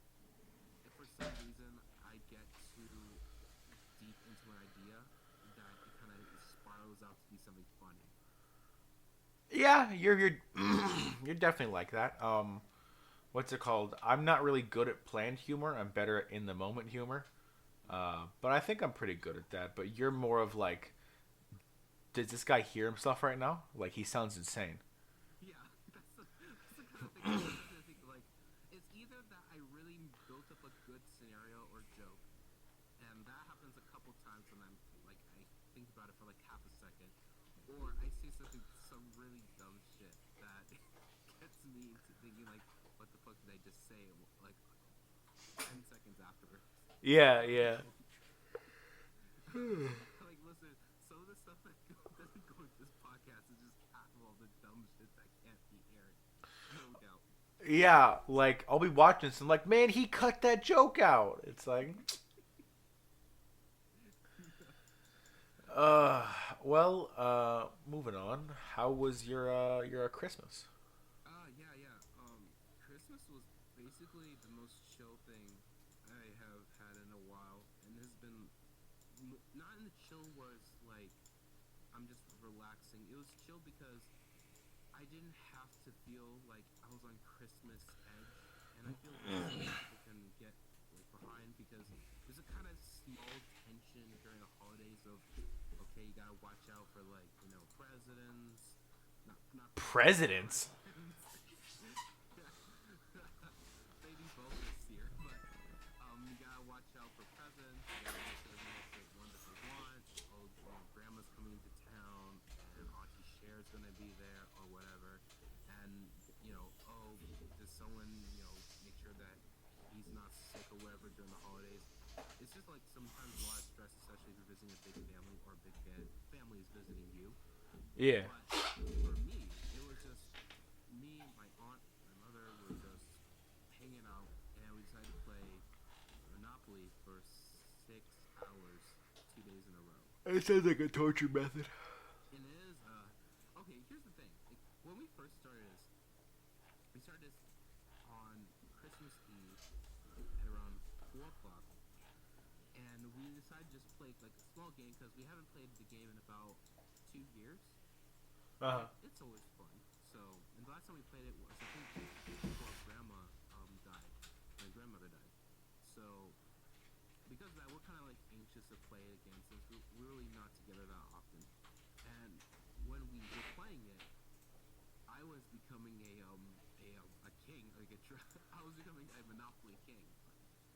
S1: if for some reason I get too deep into an idea, that it kind of spirals out to be something funny.
S2: Yeah, you're you're definitely like that. What's it called? I'm not really good at planned humor. I'm better at in the moment humor. But I think I'm pretty good at that. But you're more of like, does this guy hear himself right now? Like he sounds insane.
S1: Yeah, that's the kind of thing. That's the thing. Like, it's either that I really built up a good scenario or joke, and that happens a couple times, and I'm like, I think about it for like half a second, or I say some really dumb shit that gets me into thinking like, what the fuck did I just say? Like 10 seconds afterwards.
S2: Yeah, yeah.
S1: Like, listen, some of the stuff that doesn't go with this podcast is just half of all the dumb shit that can't be aired. No doubt.
S2: Yeah, like I'll be watching this and I'm like, man, he cut that joke out. It's like, uh, moving on. How was your Christmas?
S1: Yeah. Christmas was basically probably the most chill thing I have had in a while, and has been not in the chill where it's like I'm just relaxing. It was chill because I didn't have to feel like I was on Christmas edge, and I feel like some people can get like behind because there's a kind of small tension during the holidays of okay, you gotta watch out for like presidents, not
S2: Presidents?
S1: maybe both this year, but you gotta watch out for presidents. You gotta make sure they get the one that they want. Oh, grandma's coming to town, and Auntie Cher's gonna be there, or whatever. And oh, does someone make sure that he's not sick or whatever during the holidays? It's just like sometimes a lot of stress, especially if you're visiting a big family or a big family is visiting you.
S2: Yeah.
S1: But for me, it was just me, my aunt, my mother were just hanging out, and we decided to play Monopoly for 6 hours, 2 days in a row.
S2: It sounds like a torture method.
S1: And it is, okay, here's the thing. Like, when we first started this, we started this on Christmas Eve at around 4 o'clock, and we decided to just play like a small game because we haven't played the game in about 2 years. It's always fun. So, and the last time we played it was, I think, before Grandma died. My grandmother died. So, because of that, we're kind of like anxious to play it again since we're really not together that often. And when we were playing it, I was becoming a king, like I was becoming a Monopoly king.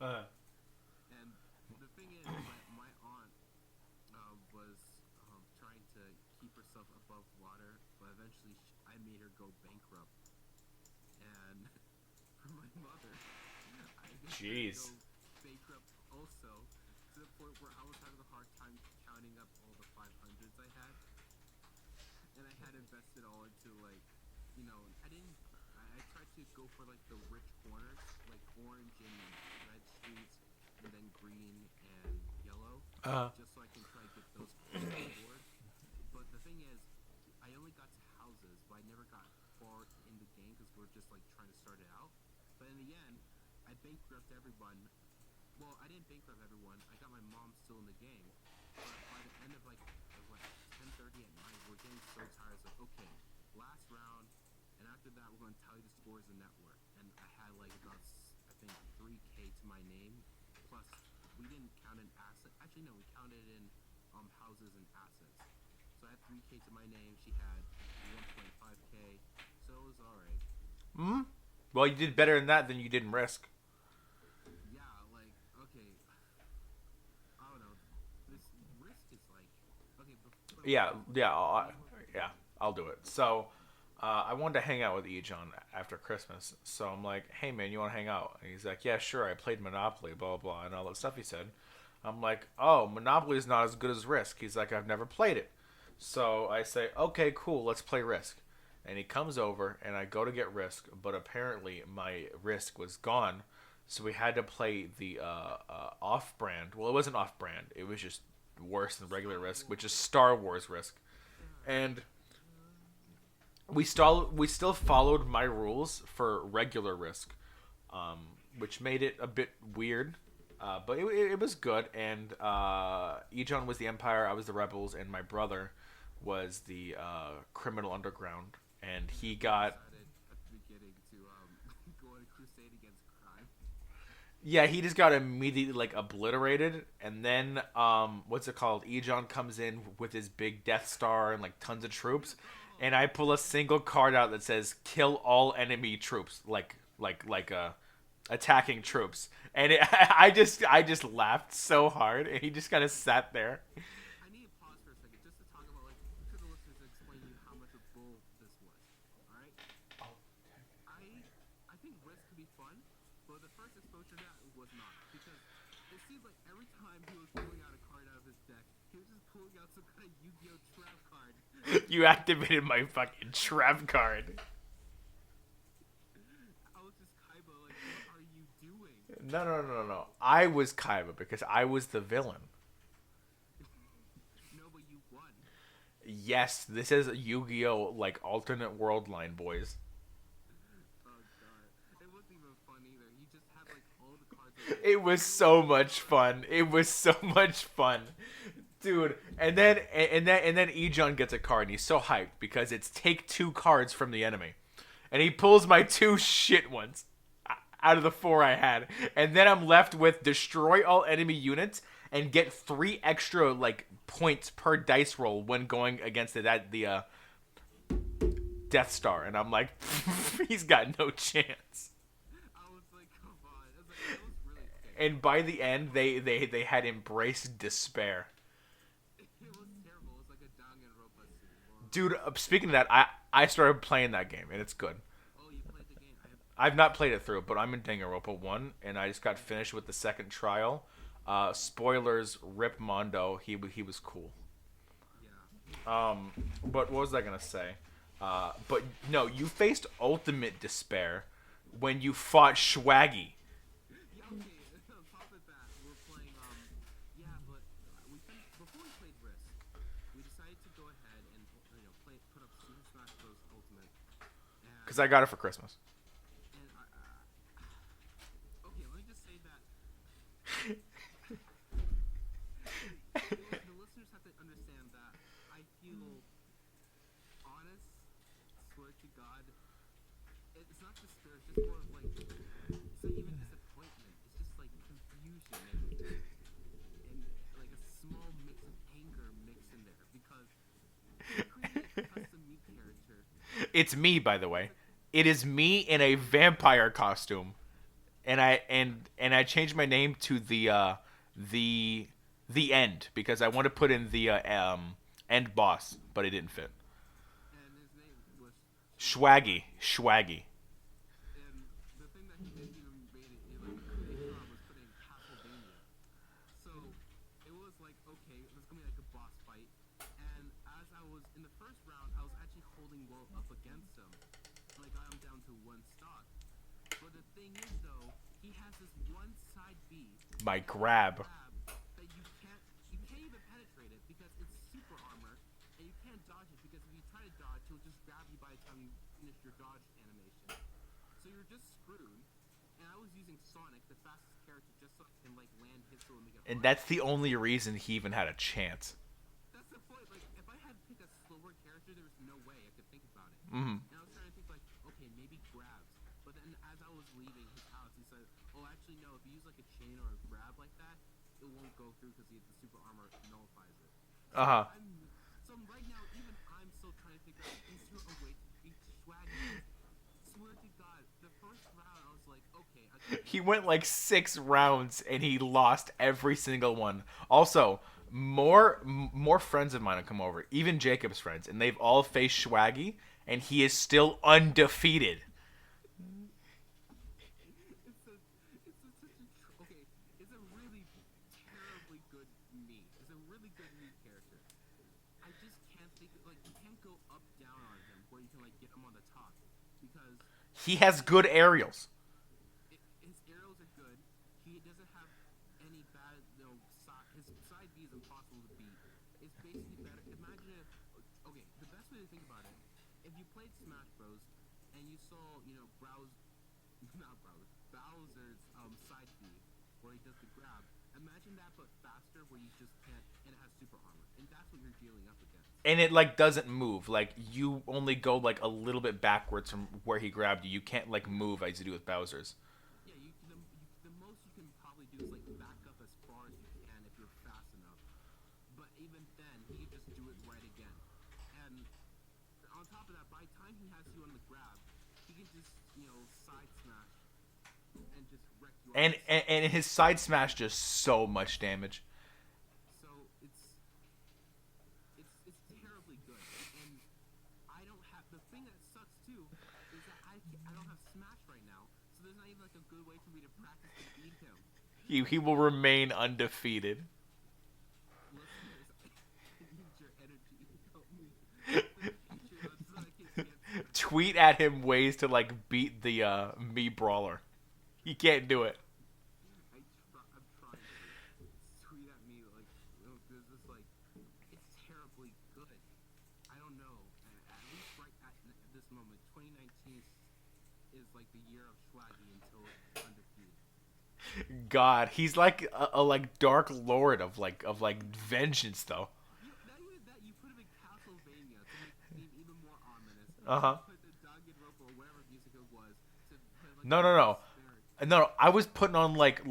S1: And the thing is, my aunt was trying to keep herself above water, but eventually I made her go bankrupt. And for my mother, I made her go bankrupt also, to the point where I was having a hard time counting up all the 500s I had. And I had invested all into like, I tried to go for like the rich corners, like orange and red streets, and then green and yellow, just so I can try to get those on board. But the thing is, I only got to houses, but I never got far in the game because we're just like trying to start it out. But in the end, I bankrupted everyone. Well, I didn't bankrupt everyone. I got my mom still in the game. But by the end of like 10:30 at night, we're getting so tired. So okay, last round, and after that, we're going to tally the scores in network. And I had like about I think 3K to my name. Plus, we didn't count in assets. Actually, no, we counted in houses and assets. So I had 3K to my name. She had 1.5K. So it was all right.
S2: Well, you did better in that than you did in Risk.
S1: Yeah, like okay. I don't know. This Risk is like okay.
S2: I'll do it. So, I wanted to hang out with Ejon after Christmas. So I'm like, hey man, you want to hang out? And he's like, yeah, sure. I played Monopoly, blah, blah, blah, and all that stuff he said. I'm like, oh, Monopoly is not as good as Risk. He's like, I've never played it. So I say, okay, cool, let's play Risk. And he comes over, and I go to get Risk, but apparently my Risk was gone. So we had to play the off-brand. Well, it wasn't off-brand. It was just worse than regular Risk, which is Star Wars Risk. And we still followed my rules for regular Risk, which made it a bit weird. But it was good. And Ejon was the Empire, I was the Rebels, and my brother was the Criminal Underground. And he got...
S1: At the beginning to go on a crusade against crime.
S2: Yeah, he just got immediately like obliterated, and then what's it called? Ejon comes in with his big Death Star and like tons of troops, and I pull a single card out that says "Kill all enemy troops," like attacking troops, and I just laughed so hard, and he just kind of sat there.
S1: I need to pause for a second just to talk about like to the listeners explain to you how much of bull this was. All right. I think Risk could be fun, but the first exposure to that was not because it seems like every time he was pulling out a card out of his deck, he was just pulling out some kind of Yu-Gi-Oh trap card.
S2: You activated my fucking trap card.
S1: I was just Kaiba, like, what are you doing?
S2: No. I was Kaiba because I was the villain.
S1: No, but you won.
S2: Yes, this is Yu-Gi-Oh! Like alternate world line, boys.
S1: Oh god, it wasn't even fun either. He just
S2: It was so much fun. It was so much fun. Dude, and then Ejon gets a card and he's so hyped because it's take 2 cards from the enemy. And he pulls my 2 shit ones out of the 4 I had. And then I'm left with destroy all enemy units and get 3 extra like points per dice roll when going against the Death Star. And I'm like, he's got no chance.
S1: I was like, come on. I was like, that was really sick.
S2: And by the end, they had embraced despair.
S1: It was terrible. It was like a Danganronpa scene.
S2: Dude, speaking of that, I started playing that game, and it's good.
S1: Oh, you played the game?
S2: I've not played it through, but I'm in Danganronpa 1, and I just got finished with the second trial. Spoilers, Rip Mondo, he was cool.
S1: Yeah.
S2: But what was I gonna say? But no, you faced ultimate despair when you fought Schwaggy.
S1: Yeah, okay. On top of that, we're playing, yeah, but we finished, before we played Risk, we decided to go ahead and, put up Super Smash Bros. Ultimate. And,
S2: Because I got it for Christmas.
S1: and okay, let me just say that the listeners have to understand that I feel honest, swear to God, it's not despair, it's just more of like, it's not even disappointment, it's just like confusion and like a small mix of anger mixed in there because I created a custom me character.
S2: It's me, by the way. It is me in a vampire costume, and I changed my name to the end because I want to put in the end boss, but it didn't fit.
S1: And his name was
S2: Schwaggy.
S1: and the thing that he didn't even made it in, like later on was put in Castlevania. So it was like, okay, there's gonna be like a boss fight. And as I was in the first round, I was actually holding well up against him. And I got him down to 1 stock. But the thing is though, he has this one side B
S2: My grab.
S1: that you can't even penetrate it because it's super armor, and you can't dodge it because if you try to dodge, he'll just grab you by the time you finish your dodge animation. So you're just screwed. And I was using Sonic, the fastest character, just so I can like land hits and make it
S2: And
S1: hard.
S2: that's the only reason he even had a chance.
S1: That's the point. Like if I had picked a slower character, there was no way I could think about it.
S2: Mhm.
S1: And I was trying to think like, okay, maybe grabs. But then as I was leaving his house, he said, "Oh, actually no. If you use like a chain or a grab like that, it won't go through because the super armor nullifies it."
S2: Uh-huh.
S1: So right now, even I'm still trying to figure out, is there a way to beat Schwaggy? Swear to God, the first round I was like, okay.
S2: He went like 6 rounds and he lost every single one. Also, more friends of mine have come over, even Jacob's friends, and they've all faced Schwaggy, and he is still undefeated.
S1: Okay, it's a really terribly good me. It's a really good me character. I just can't think, like, you can't go up down on him where you can like get him on the top because
S2: He has good aerials.
S1: his arrows are good. He doesn't have any bad, his side B is impossible to beat. It's basically better. Imagine if, okay, the best way to think about it, if you played Smash Bros. And you saw, Bowser's side B, where he does the grab. Imagine that, but faster, where you just can't, and it has super armor, and that's what you're dealing up against.
S2: And it like doesn't move. Like you only go like a little bit backwards from where he grabbed you. You can't like move as you do with Bowser's.
S1: Yeah, the most you can probably do is like back up as far as you can if you're fast enough. But even then, he can just do it right again. And on top of that, by the time he has you on the grab, he can just side smash and just wreck you.
S2: And his side smash does so much damage.
S1: So it's terribly good, and I don't have the thing that sucks too is that I don't have Smash right now, so there's not even like a good way for me to practice to beat him.
S2: He will remain undefeated.
S1: Listeners, I need your energy. Help me. The Patreon so I can get
S2: Tweet at him ways to like beat the me brawler. He can't do it.
S1: I'm trying to tweet at me like there's this like it's terribly good. I don't know. At least right at this moment, 2019 is like the year of Schwaggy until it's undefeated.
S2: God, he's like a like dark lord of like vengeance though.
S1: That you put him in Castlevania to make it seem even more ominous.
S2: Uh huh.
S1: You put the Danganronpa or whatever music it was to play like
S2: No, no, no.
S1: spirit.
S2: No, no, I was putting on like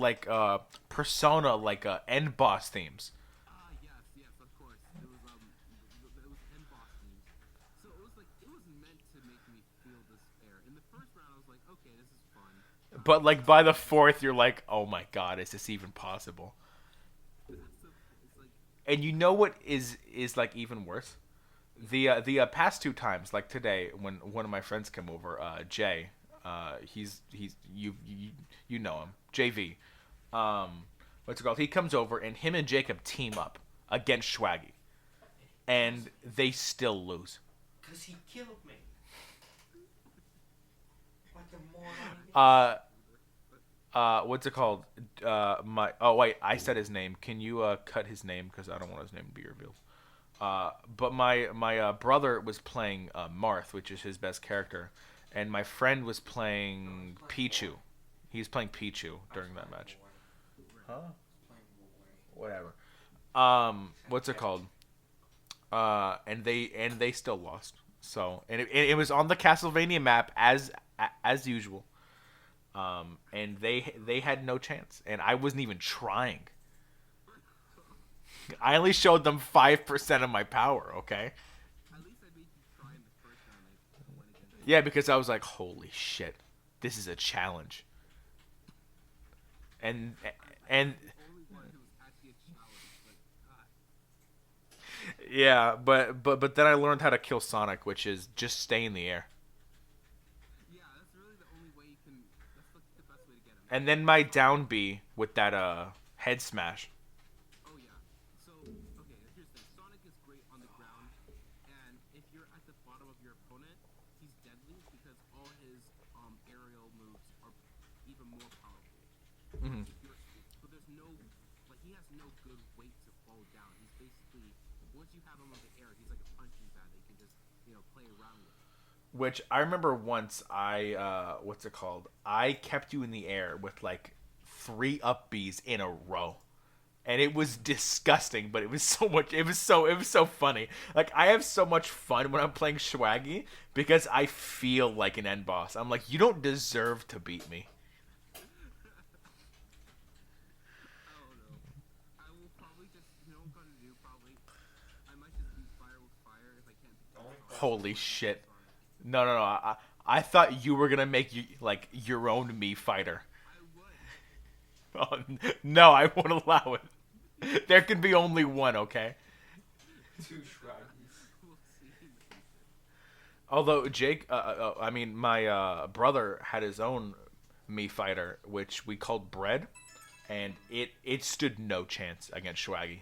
S2: Persona like end boss themes.
S1: Ah, yes, yes, of course. It was end boss themes. So it was like it was meant to make me feel despair. In the first round, I was like, okay, this is fun.
S2: But like by the fourth, you're like, oh my god, is this even possible?
S1: It's like,
S2: And you know what is like even worse? The past two times, like today, when one of my friends came over, Jay, he's you know him, JV, what's it called? He comes over and him and Jacob team up against Schwaggy, and they still lose.
S3: Because he killed me. What the moron.
S2: What's it called? My oh wait, I said his name. Can you cut his name because I don't want his name to be revealed. But my brother was playing Marth, which is his best character, and my friend was playing Pichu. He was playing Pichu during that match. Huh? Whatever. What's it called? And they still lost. So and it was on the Castlevania map as usual. And they had no chance, and I wasn't even trying. I only showed them 5% of my power. Okay.
S1: at least I made you try in the first round. I went against.
S2: Yeah, because I was like, holy shit, this is a challenge. And and
S1: The only one who was actually a challenge. Like, God.
S2: yeah, but then I learned how to kill Sonic, which is just stay in the air.
S1: Yeah, that's really the only way you can. That's the best way to get him.
S2: And then my down B with that head smash.
S1: Oh yeah. So okay, here's the thing. Sonic is great on the ground, and if you're at the bottom of your opponent, he's deadly because all his aerial moves are even more powerful.
S2: Mhm.
S1: But there's no like he has no good weight to fall down. He's basically once you have him on the air, he's like a punching bag that you can just play around with.
S2: Which I remember once what's it called? I kept you in the air with like 3 up Bs in a row. And it was disgusting, but it was so much it was so funny. Like I have so much fun when I'm playing Schwaggy because I feel like an end boss. I'm like, you don't deserve to beat me.
S1: I don't know. I will probably just what I'm gonna do probably. I might just beat fire with fire if I can't beat
S3: Only
S1: fire.
S2: Holy shit. No, no, no. I thought you were gonna make you like your own me fighter.
S1: I would.
S2: Oh, no, I won't allow it. There can be only one, okay?
S3: 2 Schwaggys.
S1: We'll see.
S2: Although Jake, I mean, my brother had his own me fighter, which we called Bread, and it stood no chance against Schwaggy.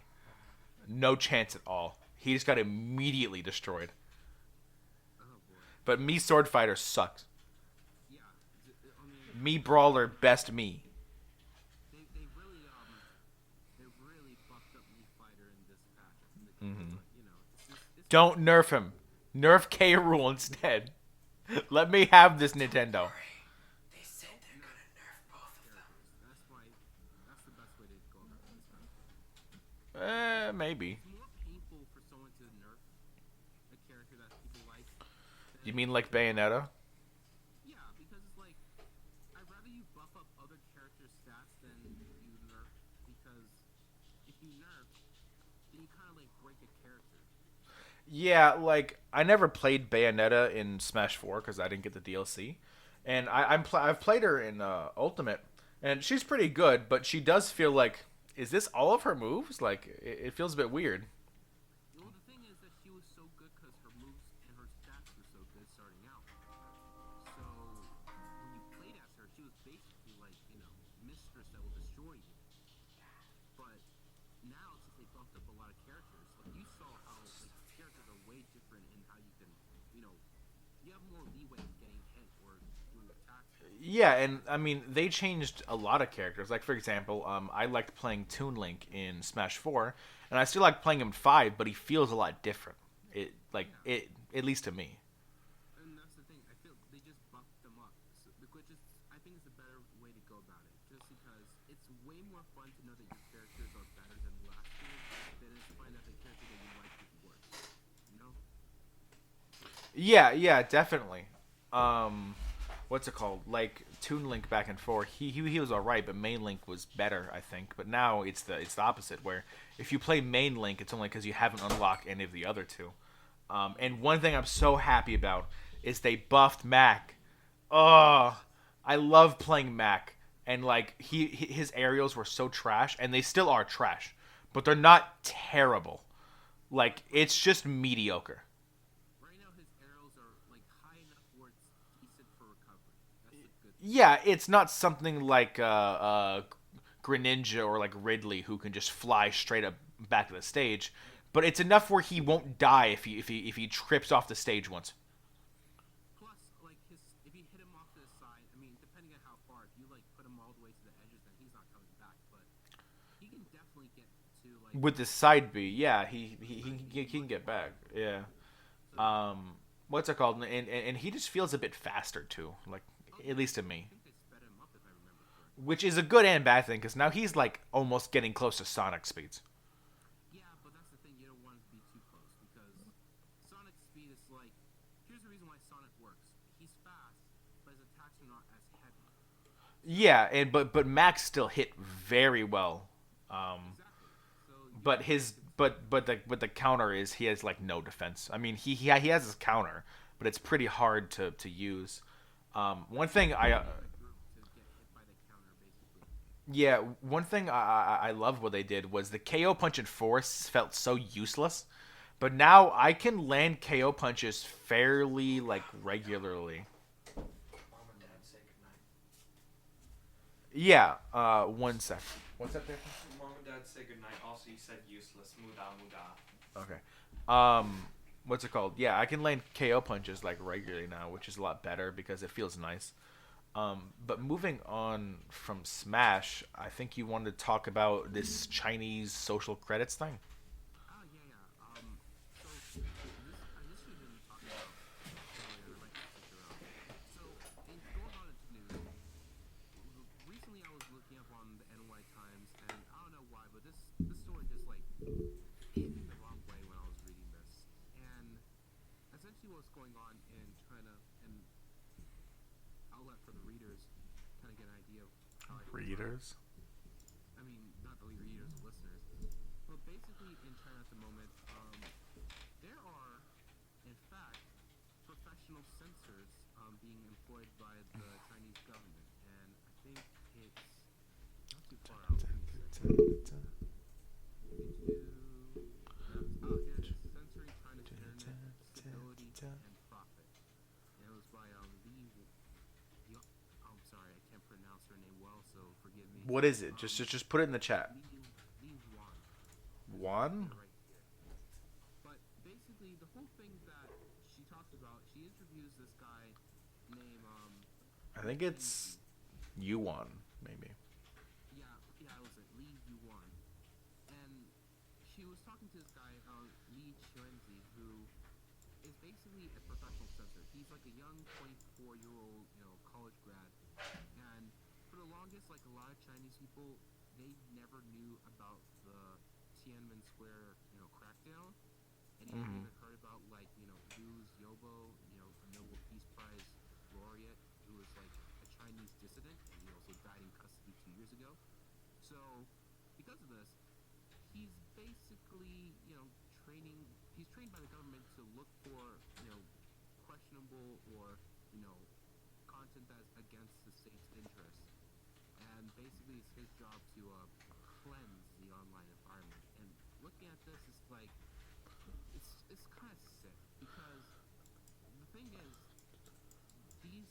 S2: No chance at all. He just got immediately destroyed.
S1: Oh boy.
S2: But me sword fighter sucks.
S1: Yeah. I mean,
S2: Me brawler, best me.
S1: they really buffed up me fighter in this patch. I think
S2: Mhm.
S1: it's
S2: Don't nerf him. Nerf K. Rool instead. Let me have this Nintendo.
S3: They said they're gonna nerf both of them.
S1: that's the best way to go about this kind of thing.
S2: Maybe.
S1: It's more painful for someone to nerf a character that people like.
S2: You mean like Bayonetta?
S1: Yeah, because it's like I'd rather you buff up other characters' stats than you nerf because if you nerf, then you kind of like break a character.
S2: Yeah, like I never played Bayonetta in Smash 4 because I didn't get the DLC, and I've played her in Ultimate, and she's pretty good, but she does feel like, is this all of her moves? Like it feels a bit weird.
S1: Well, the thing is that she was so good because her moves and her stats were so good starting out. So when you played as her, she was basically like mistress that will destroy you. But now since they buffed up a lot of characters, like you saw how like characters are way different in how you can you have more leeway in getting hit or doing attacks.
S2: Yeah, and I mean they changed a lot of characters. Like for example, I liked playing Toon Link in Smash 4, and I still like playing him 5, but he feels a lot different. It at least to me.
S1: And that's the thing. I feel they just buffed them up, which is I think is a better way to go about it. Just because it's way more fun to know that your characters are better than last year than it is to find out the character that you liked is worse. You know?
S2: Yeah, definitely. What's it called? Like Toon Link back and forth. He was alright, but Main Link was better, I think. But now it's the opposite, where if you play Main Link, it's only because you haven't unlocked any of the other two. And one thing I'm so happy about is they buffed Mac. Oh, I love playing Mac, and like his aerials were so trash, and they still are trash, but they're not terrible. Like it's just mediocre.
S1: Right now, his arrows are like high enough where it's decent for recovery. That's the good thing.
S2: Yeah, it's not something like Greninja or like Ridley who can just fly straight up back to the stage, but it's enough where he won't die if he trips off the stage once.
S1: Plus, like if you hit him off to the side, I mean, depending on how far, if you like put him all the way to the edges, then he's not coming back. But he can definitely get to like
S2: With the side B, yeah, he can get back. Yeah. What's it called? And he just feels a bit faster too. Like at least to
S1: I
S2: me,
S1: think they sped him up if I remember correctly.
S2: which is a good and bad thing because now he's like almost getting close to Sonic speeds.
S1: Yeah, but that's the thing. You don't want to be too close because Sonic speed is like. Here's the reason why Sonic works. He's fast, but his attacks are not as heavy.
S2: Yeah, and but Max still hit very well.
S1: Exactly. So
S2: But his but the counter is he has like no defense. I mean he has his counter, but it's pretty hard to use. One thing
S1: group to get hit by the counter basically.
S2: yeah, one thing I love what they did was the KO punch in Force felt so useless, but now I can land KO punches fairly like regularly.
S3: Mom and Dad say goodnight.
S2: Yeah, one sec. What's that there?
S3: Mom and Dad say goodnight. Also, you said useless. Muda muda.
S2: Okay. What's it called? Yeah, I can land KO punches like regularly now, which is a lot better because it feels nice. But moving on from Smash, I think you wanted to talk about this Chinese social credits thing.
S1: Ah, yeah, yeah. So I initially didn't talk about earlier. I might switch around. So, in going on into news, recently I was looking up on the NY Times, and I don't know why, but this story just like hit me the wrong way when I was reading this. And essentially, what's going on in China, and I'll let for the readers kind of get an idea of how I feel about it.
S2: Readers.
S1: I mean, not the readers, the listeners. But basically, in China at the moment, there are, in fact, professional censors being employed by the Chinese government, and I think it's not too far out. Give me a second. Here it is. Censoring China's internet stability and profit. And it was by I'm sorry, I can't pronounce her name well, so forgive me.
S2: What is it? Just put it in the chat.
S1: Li Yuan.
S2: One.
S1: Right here. But basically, the whole thing that she talks about, she interviews this guy named
S2: I think it's Yuan, maybe.
S1: yeah, it was it Li Yuan, and she was talking to this guy Li Chuanzi, who is basically a professional censor. He's like a young 24-year-old, college grad, and for the longest, like a lot of Chinese people, they never knew about the Tiananmen Square, crackdown, and he never even heard about like Liu Xiaobo, a Nobel Peace Prize laureate who was like a Chinese dissident, and he also died in custody 2 years ago. So, because of this, he's basically, training. He's trained by the government to look for, questionable or, content that's against the state's interest. And basically, it's his job to cleanse the online environment. And looking at this, it's like it's kind of sick because the thing is, these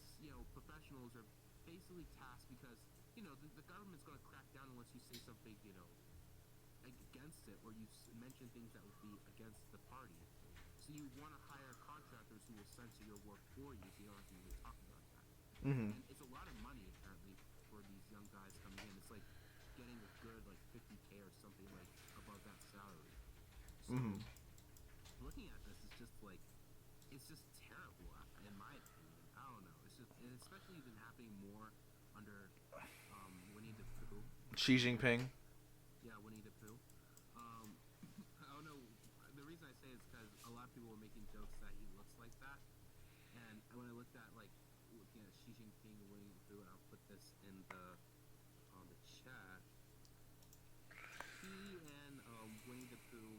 S1: professionals are basically tasked because the government's going to crack down unless you say something against it, or you mention things that would be against the party. So you want to hire contractors who will censor your work for you, so you don't have to even talk about that.
S2: Mm-hmm.
S1: And it's a lot of money apparently for these young guys coming in. It's like getting a good like 50K or something like above that salary. So looking at this, it's just terrible in my opinion. I don't know. It's just, and especially been happening more under Winnie the Pooh.
S2: Xi Jinping.
S1: Yeah, Winnie the Pooh. Um, I don't know. The reason I say is because a lot of people were making jokes that he looks like that, and when I looked at looking at Xi Jinping and Winnie the Pooh, and I'll put this in the on the chat. He and Winnie the Pooh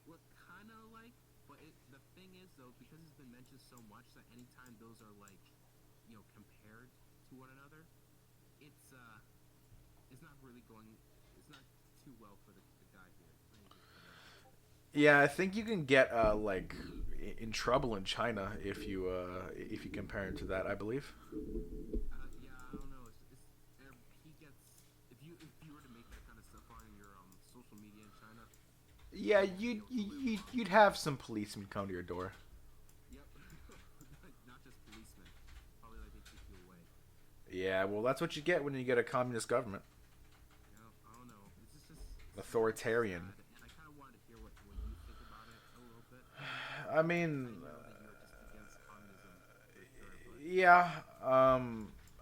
S1: look kind of alike, but the thing is though, because it's been mentioned so much that anytime those are compared to one another, it's not really going. It's not too well for the guy here. Let me just put it.
S2: Yeah, I think you can get in trouble in China if you compare him to that. I believe.
S1: Yeah, I don't know. He gets if you were to make that kind of stuff on your social media in China.
S2: Yeah, you'd have some policemen come to your door.
S1: Yep, not just policemen. Probably like they take you away.
S2: Yeah, well, that's what you get when you get a communist government.
S1: I don't know.
S2: Authoritarian.
S1: Sad, and I kind of wanted to hear what you think about it a little bit.
S2: I mean,
S1: I know that you're just against communism for sure, but
S2: yeah.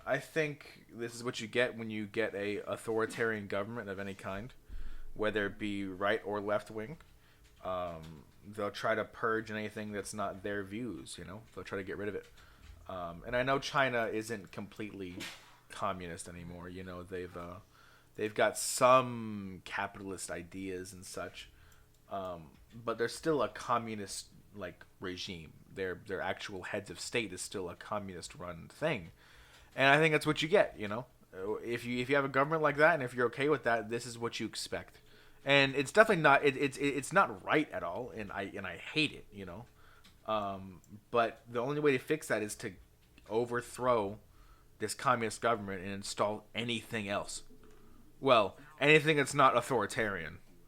S2: I think this is what you get when you get a authoritarian government of any kind, whether it be right or left wing. They'll try to purge anything that's not their views. They'll try to get rid of it. And I know China isn't completely communist anymore. They've got some capitalist ideas and such, but they're still a communist regime. Their actual heads of state is still a communist run thing, and I think that's what you get. If you have a government like that, and if you're okay with that, this is what you expect. And it's definitely not it's not right at all, and I hate it. But the only way to fix that is to overthrow this communist government and install anything else. Well,
S1: now
S2: anything that's not
S1: I kind of
S2: authoritarian.
S1: disagree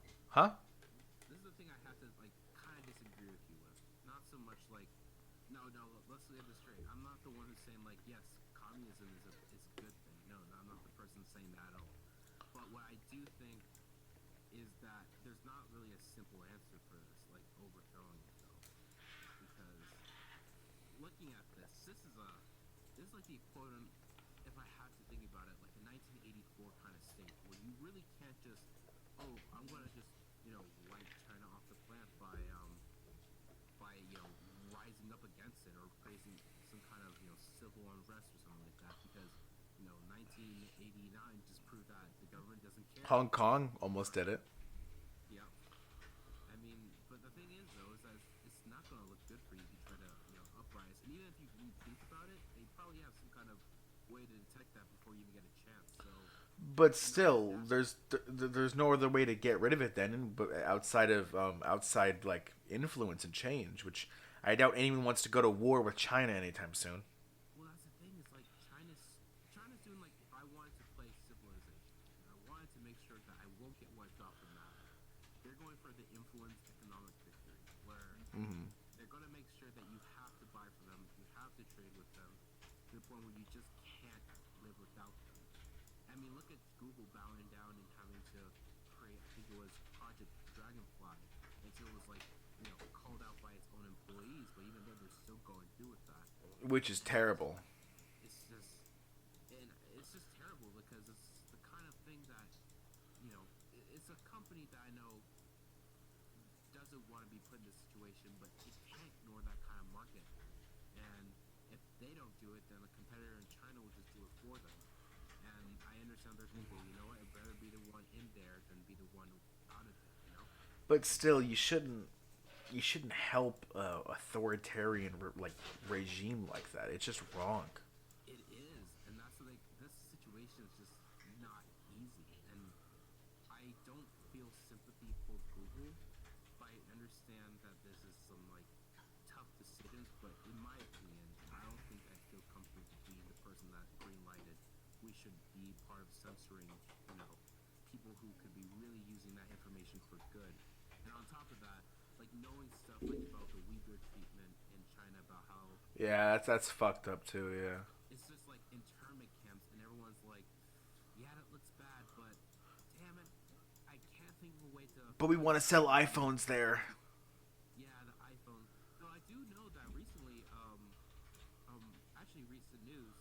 S1: with.
S2: Huh?
S1: This is the thing I have to kind of disagree with you with. Not so much no, no. Let's get this straight. I'm not the one who's saying yes, communism is a good thing. No, I'm not the person saying that at all. But what I do think is that there's not really a simple answer for this, overthrowing it though, because looking at this is like the equivalent, if I had to think about it, like a 1984 kind of state where you really can't just, I'm gonna just wipe China off the planet by rising up against it or creating some kind of civil unrest or something like that, because 1989 just proved that the government doesn't care.
S2: Hong Kong almost did it.
S1: Yep. I mean, but the thing is though, is that it's not going to look good for you if you try to uprise. And even if you think about it, they probably have some kind of way to detect that before you even get a chance. So
S2: But still, there's no other way to get rid of it then, but outside of influence and change, which I doubt anyone wants to go to war with China anytime soon.
S1: well, that's the thing. Is China's doing if I wanted to play civilization, and I wanted to make sure that I won't get wiped off the map. They're going for the influence economic victory, where
S2: Hmm.
S1: they're going to make sure that you have to buy from them, you have to trade with them, to the point where you just can't live without them. I mean, look at Google bowing down and having to create, I think it was Project Dragonfly, until it was called out by its own employees, but even though they're still going through with that.
S2: Which is terrible.
S1: It's just terrible because it's the kind of thing that, it's a company that I know doesn't want to be put in this situation, but it can't ignore that kind of market. And if they don't do it, then a competitor in China will just do it for them. And I understand they're thinking, you know what, I'd rather be the one in there than be the one out of it.
S2: But still, you shouldn't help authoritarian regime like that. It's just wrong.
S1: It is, and that's this situation is just not easy. And I don't feel sympathy for Google, but I understand that this is some tough decisions. But in my opinion, I don't think I feel comfortable being the person that green lighted. We should be part of censoring, people who could be really using that information for good. And on top of that, knowing stuff about the Uyghur treatment in China, about how
S2: Yeah, that's fucked up too. Yeah.
S1: it's just internment camps, and everyone's yeah, that looks bad, but damn it, I can't think of a way to.
S2: But we want to sell iPhones there.
S1: Yeah, the iPhone. No, I do know that recently, actually recent news,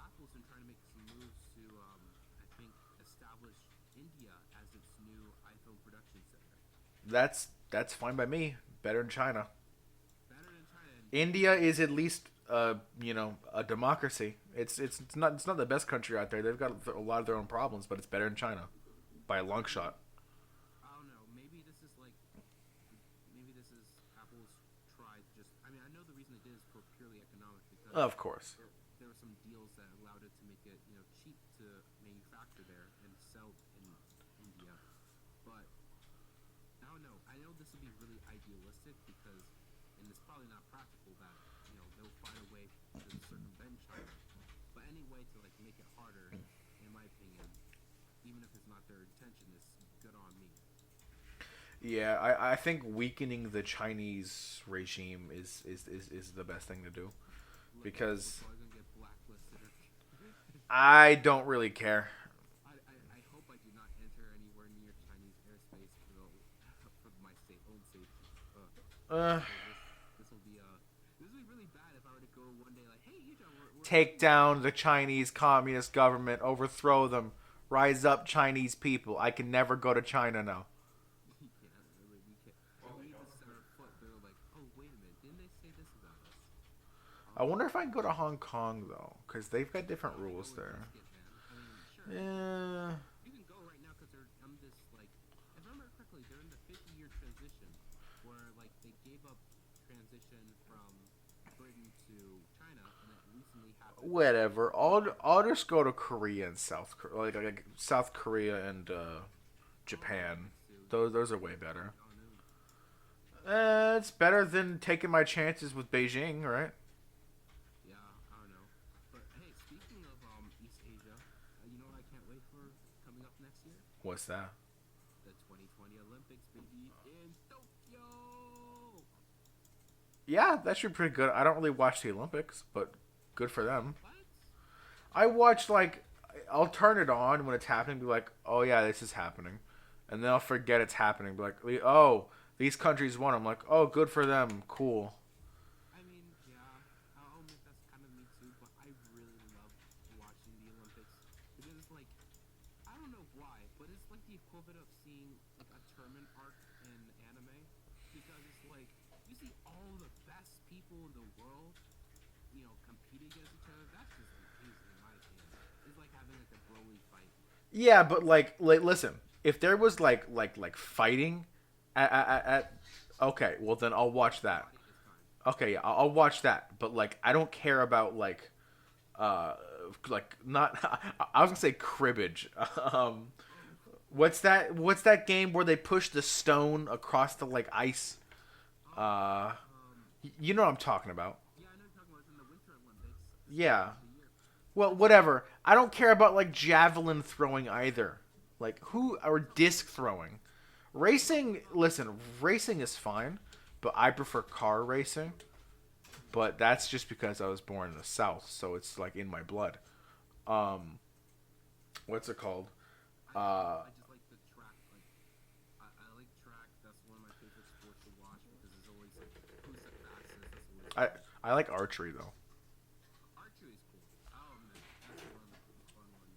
S1: Apple's trying to make some moves to, I think, establish India as its new iPhone production center.
S2: That's fine by me. Better than China.
S1: Better than China. And
S2: India is at least a democracy. It's not the best country out there. They've got a lot of their own problems, but it's better than China by a long shot.
S1: I don't know. Maybe this is Apple's try to just. I mean, I know the reason they did is for purely economic because
S2: Of course.
S1: there were some deals that allowed it to make it cheap to manufacture there and sell in India. But I don't know. I know this would be really idealistic because, and it's probably not practical that they'll find a way to circumvent China. But any way to make it harder, in my opinion, even if it's not their intention, is good on me.
S2: Yeah, I think weakening the Chinese regime is the best thing to do. Because
S1: We're probably gonna get blacklisted.
S2: I don't really care.
S1: I hope I do not enter anywhere near Chinese airspace for my own safety.
S2: Uh,
S1: This will be really bad if I were to go one day like, hey, we're
S2: Take down the Chinese Communist government, overthrow them, rise up Chinese people. I can never go to China now.
S1: we can't.
S3: Well,
S1: We
S3: we
S1: need to
S3: don't.
S1: set our foot. They're like, oh, wait a minute, didn't they say this about us?
S2: I wonder if I can go to Hong Kong though, because they've got different
S1: I know
S2: rules
S1: where
S2: there.
S1: this get, man. I mean, sure.
S2: Yeah.
S1: You can go right now because they're this if I remember correctly, they're in the 50-year transition where they gave up transition from Britain to China, and that recently happened.
S2: Whatever. I'll just go to Korea and South Korea, like South Korea and Japan. Those are way better. It's better than taking my chances with Beijing, right?
S1: Yeah, I don't know. But hey, speaking of East Asia, you know what I can't wait for coming up next year?
S2: What's that?
S1: The 2020 Olympics, baby, in Tokyo.
S2: Yeah, that should be pretty good. I don't really watch the Olympics, but good for them.
S1: What?
S2: I watch I'll turn it on when it's happening, be like, oh yeah, this is happening, and then I'll forget it's happening. Be like, oh, these countries won. I'm like, oh, good for them, cool.
S1: I mean, yeah, I'll admit that's kind of me too, but I really love watching the Olympics because it's I don't know why, but it's the equivalent of seeing a tournament arc in anime because it's you see all the best people in the world, compete against each other. That's just amazing in my opinion. It's like having a Broly fight.
S2: Yeah, but listen, if there was fighting at okay, well then I'll watch that.
S1: Body this time.
S2: Okay, yeah, I'll watch that. But I don't care about not. I was gonna say cribbage. What's that game where they push the stone across the ice? You know what I'm talking about.
S1: Yeah, I know you're talking about it's in the Winter Olympics.
S2: Yeah.
S1: The year.
S2: Well, whatever. I don't care about javelin throwing either. Who or disc throwing. Racing, listen, racing is fine, but I prefer car racing. But that's just because I was born in the South, so it's in my blood. What's it called?
S1: I just like the track. I like track. That's one of my favorite sports to watch because it's always who's the fastest. That's always
S2: I like archery though.
S1: archery is cool. Oh man, that's one of the fun ones.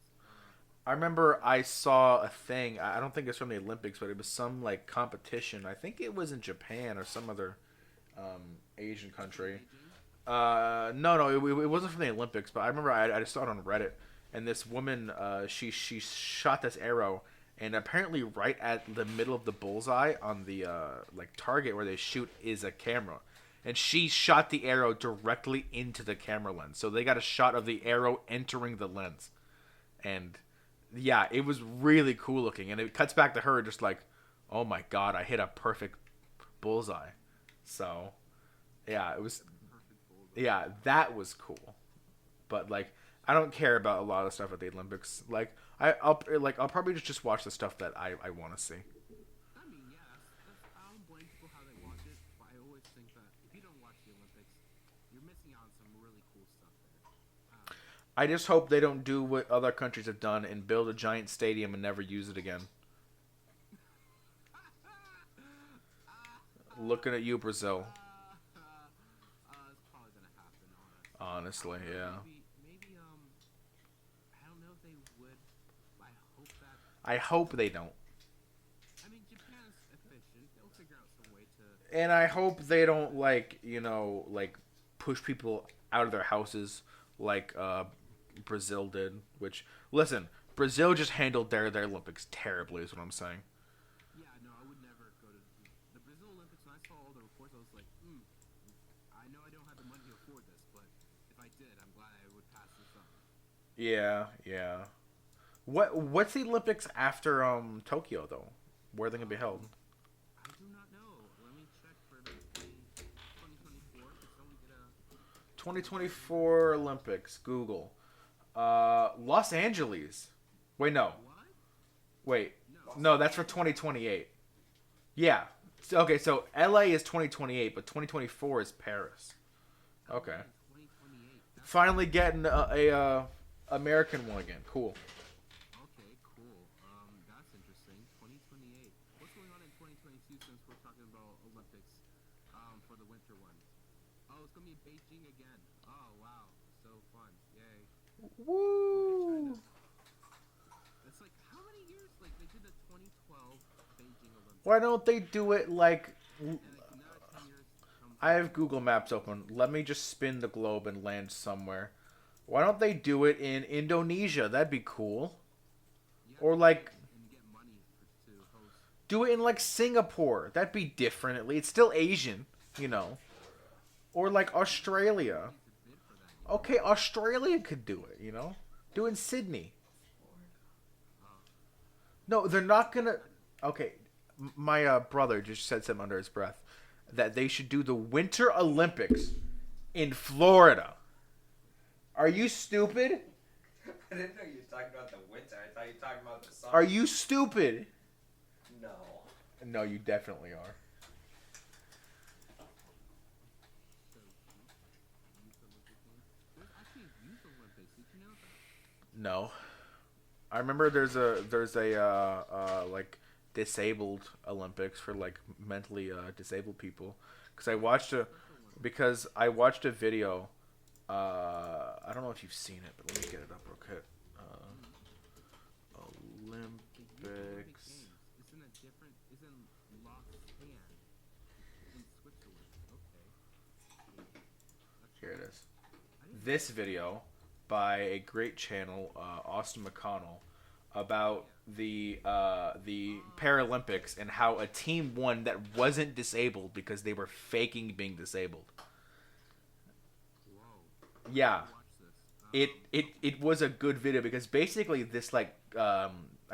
S2: I remember I saw a thing. I don't think it's from the Olympics, but it was some competition. I think it was in Japan or some other Asian country. No, it wasn't from the Olympics, but I remember I just saw it on Reddit, and this woman, she shot this arrow, and apparently right at the middle of the bullseye on the target where they shoot is a camera, and she shot the arrow directly into the camera lens, so they got a shot of the arrow entering the lens, and yeah, it was really cool looking, and it cuts back to her just oh my god, I hit a perfect bullseye, so yeah, it was. Yeah, that was cool, but I don't care about a lot of stuff at the Olympics. I'll probably just watch the stuff that I want to see.
S1: I mean, yeah, that's I don't blame people how they watch it, but I always think that if you don't watch the Olympics, you're missing out on some really cool stuff there.
S2: I just hope they don't do what other countries have done and build a giant stadium and never use it again. Looking at you, Brazil.
S1: It's probably gonna happen, honestly.
S2: Honestly, yeah.
S1: Maybe they would. I hope that.
S2: I hope they don't.
S1: I mean, Japan's efficient. They'll figure out some way to.
S2: And I hope they don't like push people out of their houses like Brazil did. Which listen, Brazil just handled their Olympics terribly. Is what I'm saying.
S1: Yeah, no, I would never go to the Brazil Olympics. When I saw all the reports, I was like, I know I don't have the money to afford this, but if I did, I'm glad I would pass this up.
S2: Yeah, yeah. What's the Olympics after Tokyo though? Where are they gonna be held?
S1: I do not know. Let me check for the 2024. Can someone get a
S2: 2024 Olympics. Google. Los Angeles. Wait, no.
S1: what?
S2: Wait. No, that's for 2028. Yeah. Okay, so LA is 2028, but 2024 is Paris. Okay.
S1: 2028. That's
S2: Finally getting a American one again. Cool.
S1: okay. Cool. That's interesting. 2028. What's going on in 2022 since we're talking about Olympics? For the winter one. Oh, it's gonna be Beijing again. Oh wow, so fun. Yay.
S2: Woo!
S1: It's like how many years? Like they did the 2012 Beijing Olympics,
S2: Why don't they do it like?
S1: and like now 10 years comes.
S2: I have Google Maps open. Let me just spin the globe and land somewhere. Why don't they do it in Indonesia? That'd be cool.
S1: You have
S2: Or
S1: to
S2: like
S1: and get money to host.
S2: do it in like Singapore. That'd be different at least. It's still Asian, you know. Or like Australia.
S1: Need to bid for that. You know?
S2: Okay, Australia could do it, you know. Do it in Sydney. No, they're not gonna. Okay, my brother just said something under his breath that they should do the Winter Olympics in Florida. Are you stupid?
S3: I didn't know you were talking about the winter. I thought you were talking about the summer.
S2: Are you stupid?
S3: No.
S2: No, you definitely are.
S1: So, Youth Olympic Games. There's actually Youth Olympics. Did you know that?
S2: No. I remember there's a like disabled Olympics for like mentally disabled people because I watched a video. I don't know if you've seen it, but let me get it up real quick.
S1: The Youth Olympic
S2: Olympics.
S1: Games. It's in a different. It's in Lausanne, in Switzerland. Okay. That's
S2: Here it is.
S1: I didn't
S2: This video by a great channel, Austin McConnell, about the Paralympics and how a team won that wasn't disabled because they were faking being disabled.
S1: Whoa.
S2: Yeah.
S1: Watch this.
S2: It was a good video because basically this like I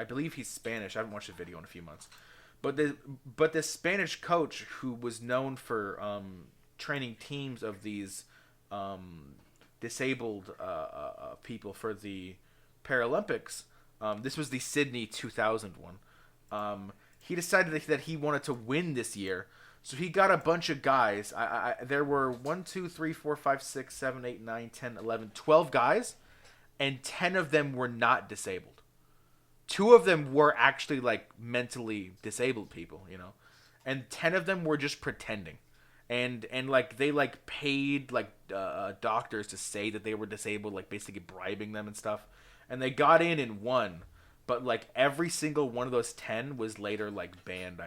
S2: believe he's Spanish. I haven't watched the video in a few months, but the Spanish coach who was known for training teams of these disabled people for the Paralympics. This was the Sydney 2000 one. He decided that he wanted to win this year. So he got a bunch of guys. There were 1, 2, 3, 4, 5, 6, 7, 8, 9, 10, 11, 12 guys, and 10 of them were not disabled. 2 of them were actually like mentally disabled people, you know, and 10 of them were just pretending, and like they like paid like doctors to say that they were disabled, like basically bribing them and stuff, and they got in and won, but like every single one of those 10 was later like banned.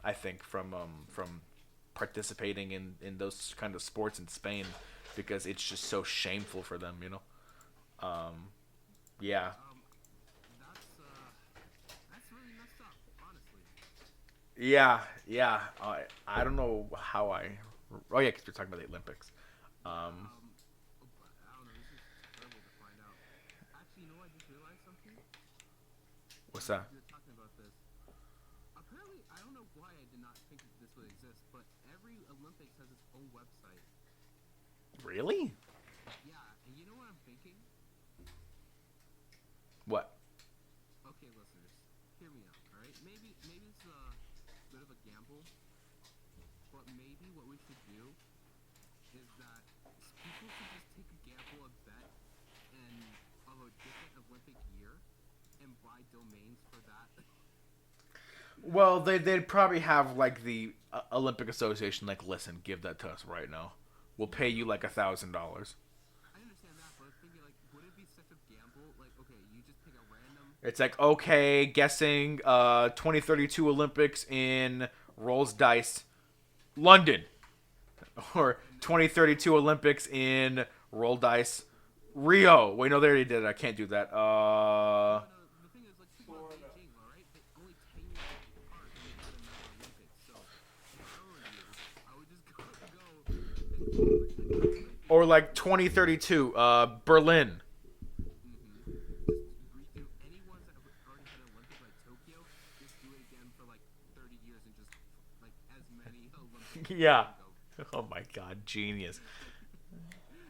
S2: I think from participating in those kind of sports in Spain because it's just so shameful for them, you know. Yeah.
S1: That's really messed up, honestly.
S2: Yeah. I don't know how I. Oh yeah, because we're talking about the Olympics.
S1: But I don't know. This is terrible to find out. Actually, you know what? I just realized something.
S2: What's that?
S1: You're talking about this. Apparently, I don't know why I did not think that this would exist, but every Olympics has its own website.
S2: Really?
S1: Yeah, and you know what I'm thinking?
S2: What?
S1: Okay, listeners, hear me out, all right? Maybe it's a bit of a gamble, but maybe what we should do is that people should just take a gamble, a bet, and of a different Olympic year, and buy domains for that.
S2: Well, they'd probably have like the Olympic Association like, listen, give that to us right now. We'll pay you like $1,000.
S1: I understand that, but I was thinking, like, would it be such a gamble? Like, okay, you just pick a random.
S2: It's like, okay, guessing 2032 Olympics in rolls dice, London. Or 2032 Olympics in roll dice, Rio. Wait, no, they already did it. I can't do that.
S1: No, no. The thing is, like, think about
S3: Florida.
S1: Beijing, all right? They only 10 years apart, and they got another Olympics. So, if I were you, I would just go and go like
S2: Or like 2032 Berlin.
S1: just redo any ones that have already had an Olympic, like Tokyo. Just do it again for like 30 years and just like as many Olympics.
S2: Yeah.
S1: Go.
S2: Oh my god, genius.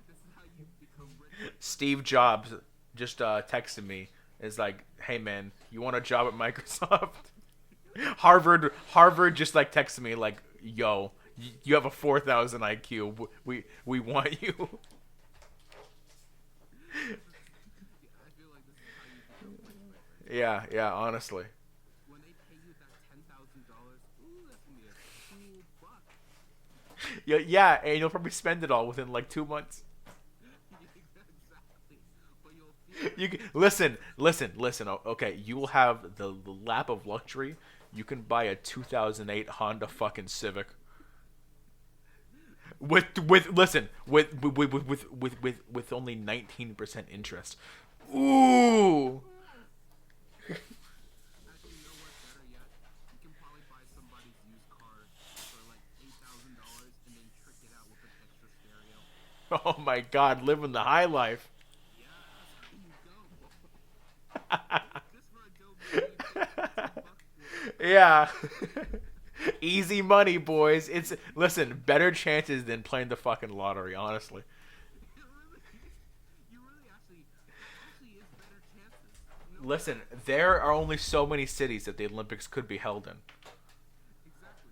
S1: This is how you become rich.
S2: Steve Jobs just texted me. Is like, hey man, you want a job at Microsoft? Harvard just like texted me like, yo, you have a 4,000 IQ. We want you.
S1: I feel like this is how you become rich, my friend.
S2: Yeah, honestly.
S1: When they pay you that $10,000, ooh, that's gonna be a cool buck.
S2: Yeah, and you'll probably spend it all within like 2 months.
S1: Exactly. But you'll feel
S2: You can, listen. Okay, you will have the lap of luxury. You can buy a 2008 Honda fucking Civic. With only 19% interest. Ooh.
S1: actually, you know what? Better yet, you can probably buy somebody's used car for like $8,000 and then trick it out with an extra stereo.
S2: Oh my god, living the high life.
S1: Yeah, that's how you go. Just for a dope video, $10 for it.
S2: Yeah. Easy money, boys. It's listen, better chances than playing the fucking lottery, honestly.
S1: You really actually, it actually is better chances. No,
S2: Listen, there are only so many cities that the Olympics could be held in.
S1: exactly.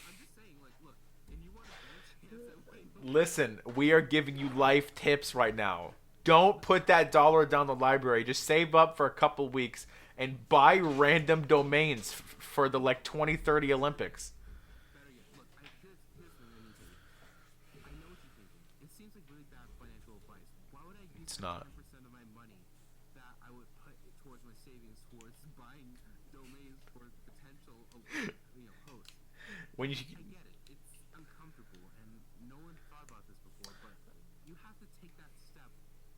S1: I'm just saying, like, look, and you want a better chance at winning.
S2: Listen, we are giving you life tips right now. Don't put that dollar down the library. Just save up for a couple weeks and buy random domains for the like 2030 Olympics.
S1: Better yet, look, here's the main thing. I know what you're thinking. It seems like really bad financial advice. Why would I use
S2: It's not.
S1: 10% of my money that I would put towards my savings towards buying domains for potential, hosts?
S2: When you
S1: I get it. It's uncomfortable, and no one thought about this before, but you have to take that step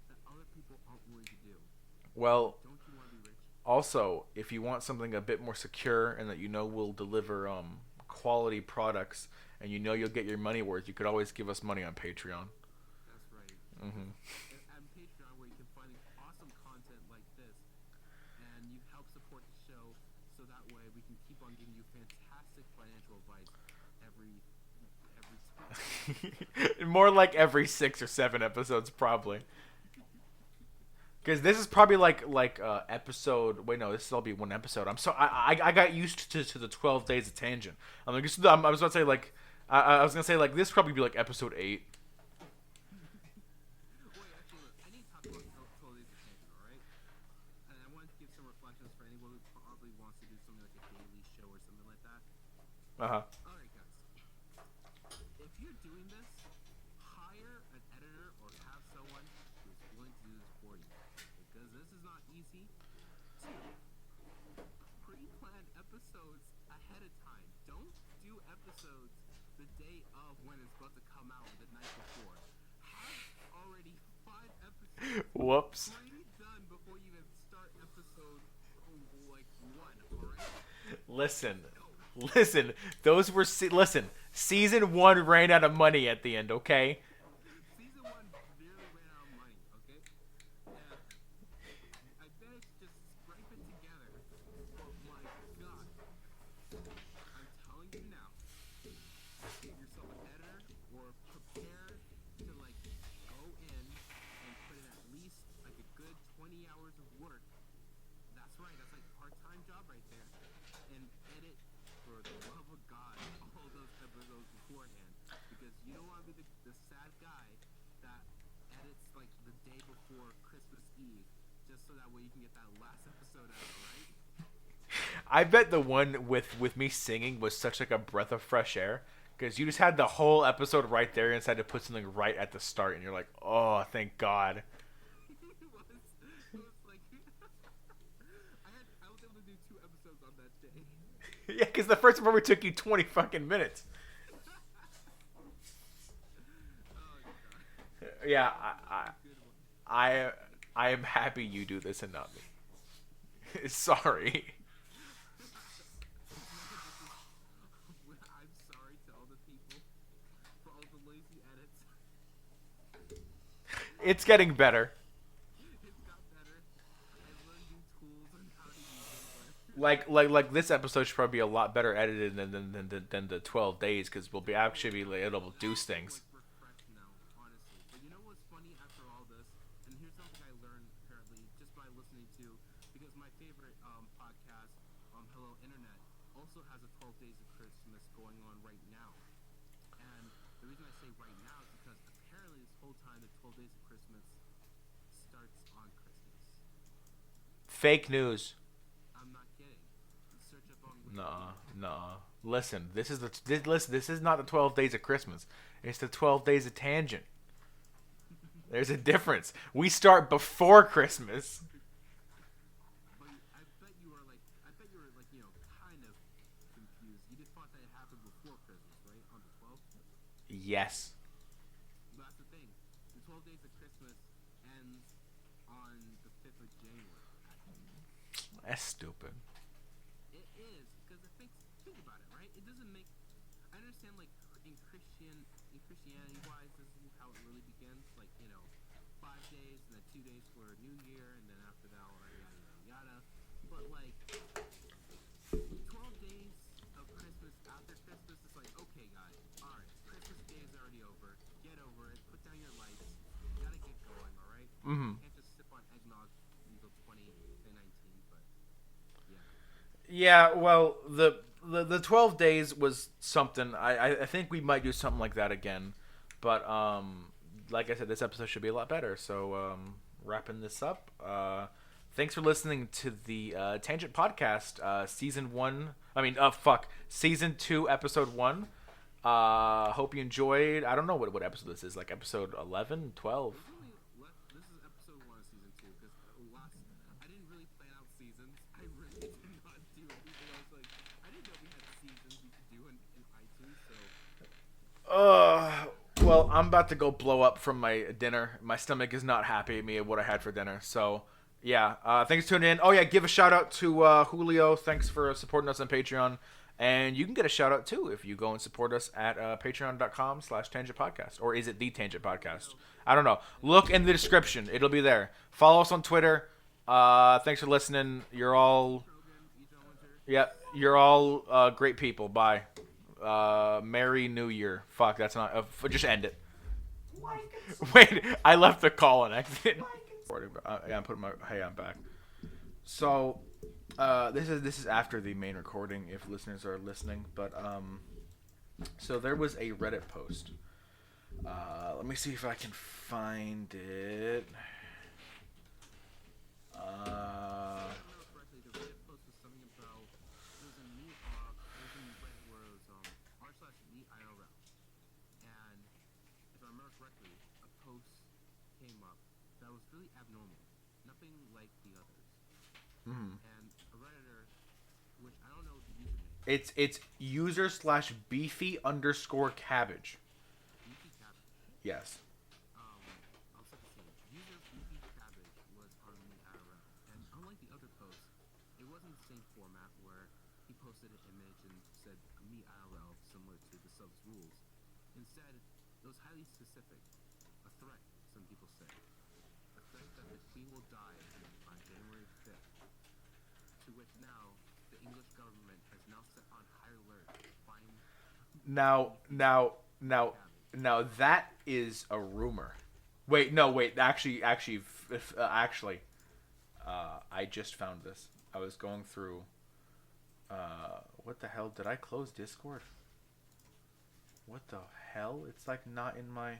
S1: that other people aren't willing to do.
S2: well,
S1: Don't you want to be rich?
S2: also, if you want something a bit more secure and that you know will deliver quality products and you know you'll get your money worth, you could always give us money on Patreon.
S1: That's right.
S2: Mhm.
S1: And Patreon, where you can find awesome content like this, and you help support the show, so that way we can keep on giving you fantastic financial advice every
S2: More like every 6 or 7 episodes, probably. Because this is probably like episode. Wait, no, this will be one episode. I got used to the 12 days of tangent. I was about to say like I was gonna say like this probably be like episode 8.
S1: Wait, actually, look, I need to talk about totally the tangent, alright? And I wanted to give some reflections for anyone who probably wants to do something like a daily show or something like that. Alright, guys. If you're doing this, hire an editor or have someone who's willing to do this for you. Because this is not easy. 2. Pre-plan episodes ahead of time. Don't do episodes the day of when it's supposed to come out the night before. Have already 5 episodes
S2: Whoops.
S1: pre-done before you even start episode like 1, alright?
S2: Listen. Those were season 1 ran out of money at the end. Okay.
S1: Season 1 barely ran out of money, okay? Yeah. I managed to just scrape it together. Oh my god. I'm telling you now. Get yourself an editor or prepare to like go in and put in at least like a good 20 hours of work. That's right, that's like a part-time job right there. And edit for the love of God all those episodes beforehand. Because you don't want to be the sad guy that edits like the day before Christmas Eve just so that way you can get that last episode out, right?
S2: I bet the one with me singing was such like a breath of fresh air because you just had the whole episode right there and decided to put something right at the start and you're like, oh, thank God.
S1: Well, like I was able to do 2 episodes on that day.
S2: Yeah, because the first one took you 20 fucking minutes.
S1: Oh god.
S2: Yeah,
S1: That was a good one.
S2: I am happy you do this and not me. Sorry.
S1: No, this is. I'm sorry to all the people for all the lazy edits.
S2: It's getting better.
S1: It's got better. I learned new tools and how to use them, but
S2: Like this episode should probably be a lot better edited than the 12 days because we'll be actually be able to do things.
S1: like refreshed now, honestly. But you know what's funny after all this? And here's something I learned apparently just by listening to, because my favorite podcast, Hello Internet, also has a 12 Days of Christmas going on right now. And the reason I say right now is because apparently this whole time the 12 Days of Christmas starts on Christmas.
S2: Fake news.
S1: I'm not kidding. Search up on
S2: Nah, nah. Listen, this is not the 12 days of Christmas. It's the 12 days of tangent. There's a difference. We start before Christmas.
S1: But I bet you were like, kind of confused. You just thought that it happened before Christmas, right? On the 12th?
S2: Yes.
S1: That's the thing. The 12 Days of Christmas ends on the 5th of January, actually.
S2: That's stupid.
S1: It is, because think about it, right? It doesn't make, I understand, like, in Christianity-wise, this is how it really begins. Like, 5 days, and then 2 days for New Year, and then after that, all that, yada, yada, yada. But, like, 12 days of Christmas after Christmas, it's like, okay, guys, alright, Christmas Day is already over. Get over it. Put down your lights. Gotta get going, alright?
S2: Mm-hmm.
S1: You can't just sip on eggnog until 2019, but, yeah.
S2: Yeah, well, the 12 days was something. I think we might do something like that again. But like I said, this episode should be a lot better. So wrapping this up. Thanks for listening to the Tangent Podcast, season 1. Season 2, episode 1. Hope you enjoyed. I don't know what episode this is. Like episode 11, 12.
S1: This is episode 1 of season 2, because I didn't really plan out seasons. I really did not do anything else. Like, I didn't know we had seasons we could do in iTunes, so.
S2: Well, I'm about to go blow up from my dinner. My stomach is not happy at me of what I had for dinner. So, yeah. Thanks for tuning in. Oh, yeah. Give a shout out to Julio. Thanks for supporting us on Patreon. And you can get a shout out too if you go and support us at patreon.com/Tangent Podcast. Or is it the Tangent Podcast? I don't know. Look in the description. It'll be there. Follow us on Twitter. Thanks for listening. You're all... Yep. You're all great people. Bye. Merry New Year. Fuck, that's not... just end it. Wait, I left the call on accident. Yeah, I'm putting my... Hey, I'm back. So... this is after the main recording, if listeners are listening. But so there was a Reddit post. Let me see if I can find it.
S1: If I remember correctly, the Reddit post was something about, it was in Reddit where it was r/meetirl. And if I remember correctly, a post came up that was really abnormal. Nothing like the others.
S2: Mm-hmm.
S1: And a Redditor, which I don't know the username.
S2: It's user/beefy_cabbage.
S1: Beefy Cabbage.
S2: Yes.
S1: I'll set the scene. User Beefy Cabbage was on the IRL, and unlike the other posts, it wasn't the same format where he posted an image and said me IRL similar to the sub's rules. Instead, it was highly specific. A threat, some people say. A threat that the Queen will die on January 5th. To which now the English government has now set on high alert to find
S2: Now that is a rumor. Wait, actually, I just found this. I was going through. What the hell? Did I close Discord? What the hell? It's like not in my.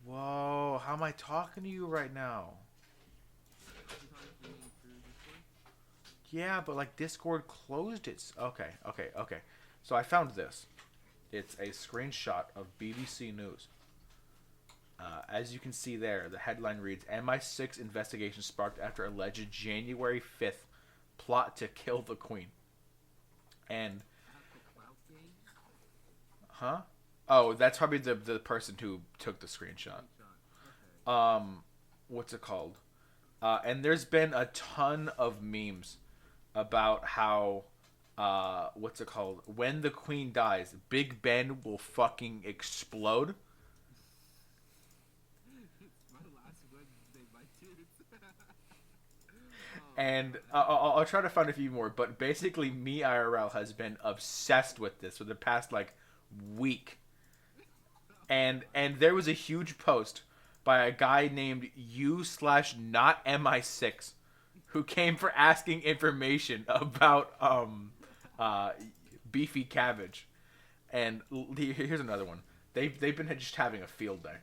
S2: Whoa! How am I talking to you right now? Yeah, but like Discord closed its. Okay. So I found this. It's a screenshot of BBC News. As you can see there, the headline reads, MI6 investigation sparked after alleged January 5th plot to kill the Queen. And... Huh? Oh, that's probably the person who took the screenshot. What's it called? And there's been a ton of memes about how, what's it called? When the Queen dies, Big Ben will fucking explode. And I'll try to find a few more, but basically, me IRL has been obsessed with this for the past like week. And there was a huge post by a guy named U/not MI6 who came for asking information about beefy cabbage. And here's another one. They've been just having a field day.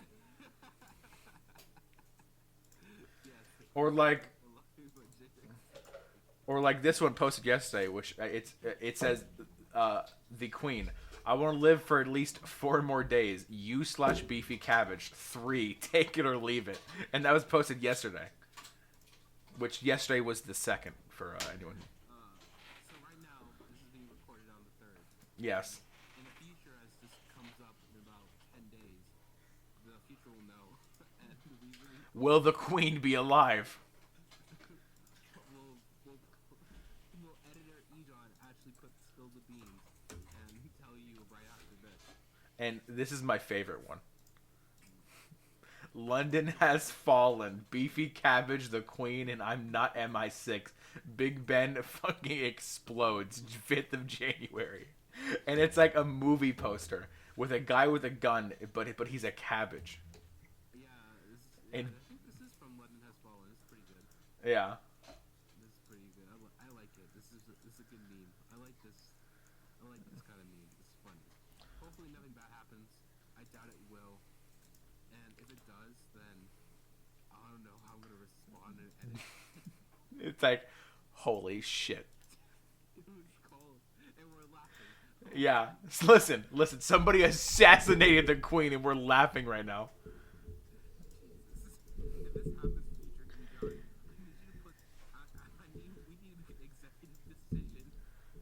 S2: Or like this one posted yesterday, which it says, the Queen. I want to live for at least 4 more days. U/beefy cabbage. 3. Take it or leave it. And that was posted yesterday. Which yesterday was the 2nd for anyone.
S1: So right now, this is being recorded on the 3rd.
S2: Yes.
S1: In the future, as this comes up in about 10 days, the future will know. And
S2: will the Queen be alive?
S1: will editor Egon actually spill the beans and tell you right after this.
S2: And this is my favorite one. London has fallen. Beefy cabbage, the Queen, and I'm not MI6. Big Ben fucking explodes. 5th of January. And it's like a movie poster with a guy with a gun, but he's a cabbage.
S1: Yeah,
S2: and,
S1: I think this is from London Has Fallen. It's pretty good.
S2: Yeah.
S1: This is pretty good. I like it. This is a good meme. I like this kind of meme. It's funny. Hopefully nothing bad happens. I doubt it will. And if it does, then I don't know how I'm gonna respond and edit.
S2: It's like, holy shit.
S1: It was cold, and we're laughing.
S2: Yeah. Listen. Somebody assassinated the Queen, and we're laughing right now.
S1: If this happens, future Egon, I need you to put. We need to make an executive decision.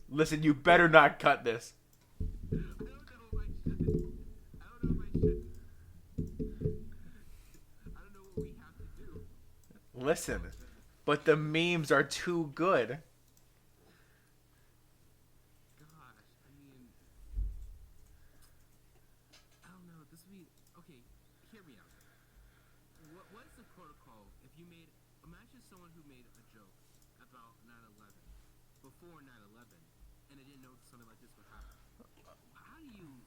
S2: Listen, you better not cut this.
S1: I don't know if I should. I don't know what we have to do.
S2: Listen, but the memes are too good.
S1: Gosh, I mean, I don't know. This would be okay. Hear me out. What is the protocol if you made? Imagine someone who made a joke about 9/11 before 9/11, and they didn't know something like this would happen. How do you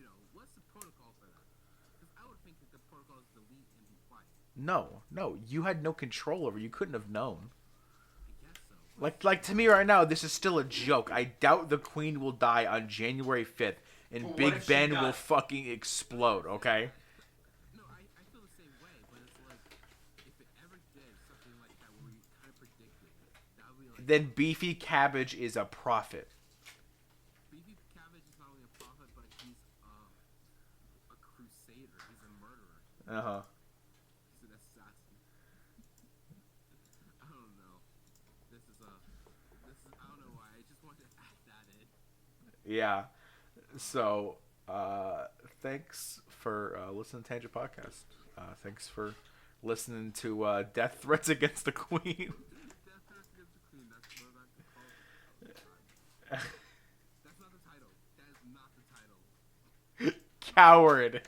S1: know, what's the protocol for that? Because I would think that the protocol is delete and be quiet.
S2: No, you had no control over. You couldn't have known.
S1: I guess so.
S2: Like to me right now, this is still a joke. I doubt the Queen will die on January 5th, and
S3: But what
S2: Big
S3: if she
S2: Ben
S3: does?
S2: will fucking explode. Okay.
S1: No, I feel the same way, but it's like if it ever did something like that where you kind of predicted, that would be like.
S2: Then beefy cabbage is a prophet.
S1: Beefy Cabbage is not only a prophet, but he's a crusader. He's a murderer.
S2: Uh huh.
S1: He's an assassin. I don't know. This is I don't know why. I just wanted to add that in.
S2: Yeah. So, thanks for listening to Tangent Podcast. Thanks for listening to death threats against the Queen.
S1: Death threats against the Queen. That's what I could call it. That's not the title. That is not the title.
S2: Coward.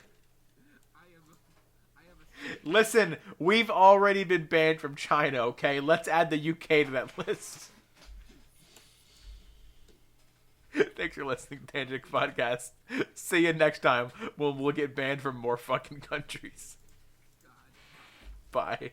S1: I am a.
S2: Listen, we've already been banned from China, okay? Let's add the UK to that list. Thanks for listening to Tangent Podcast. See you next time when we'll get banned from more fucking countries.
S1: God.
S2: Bye.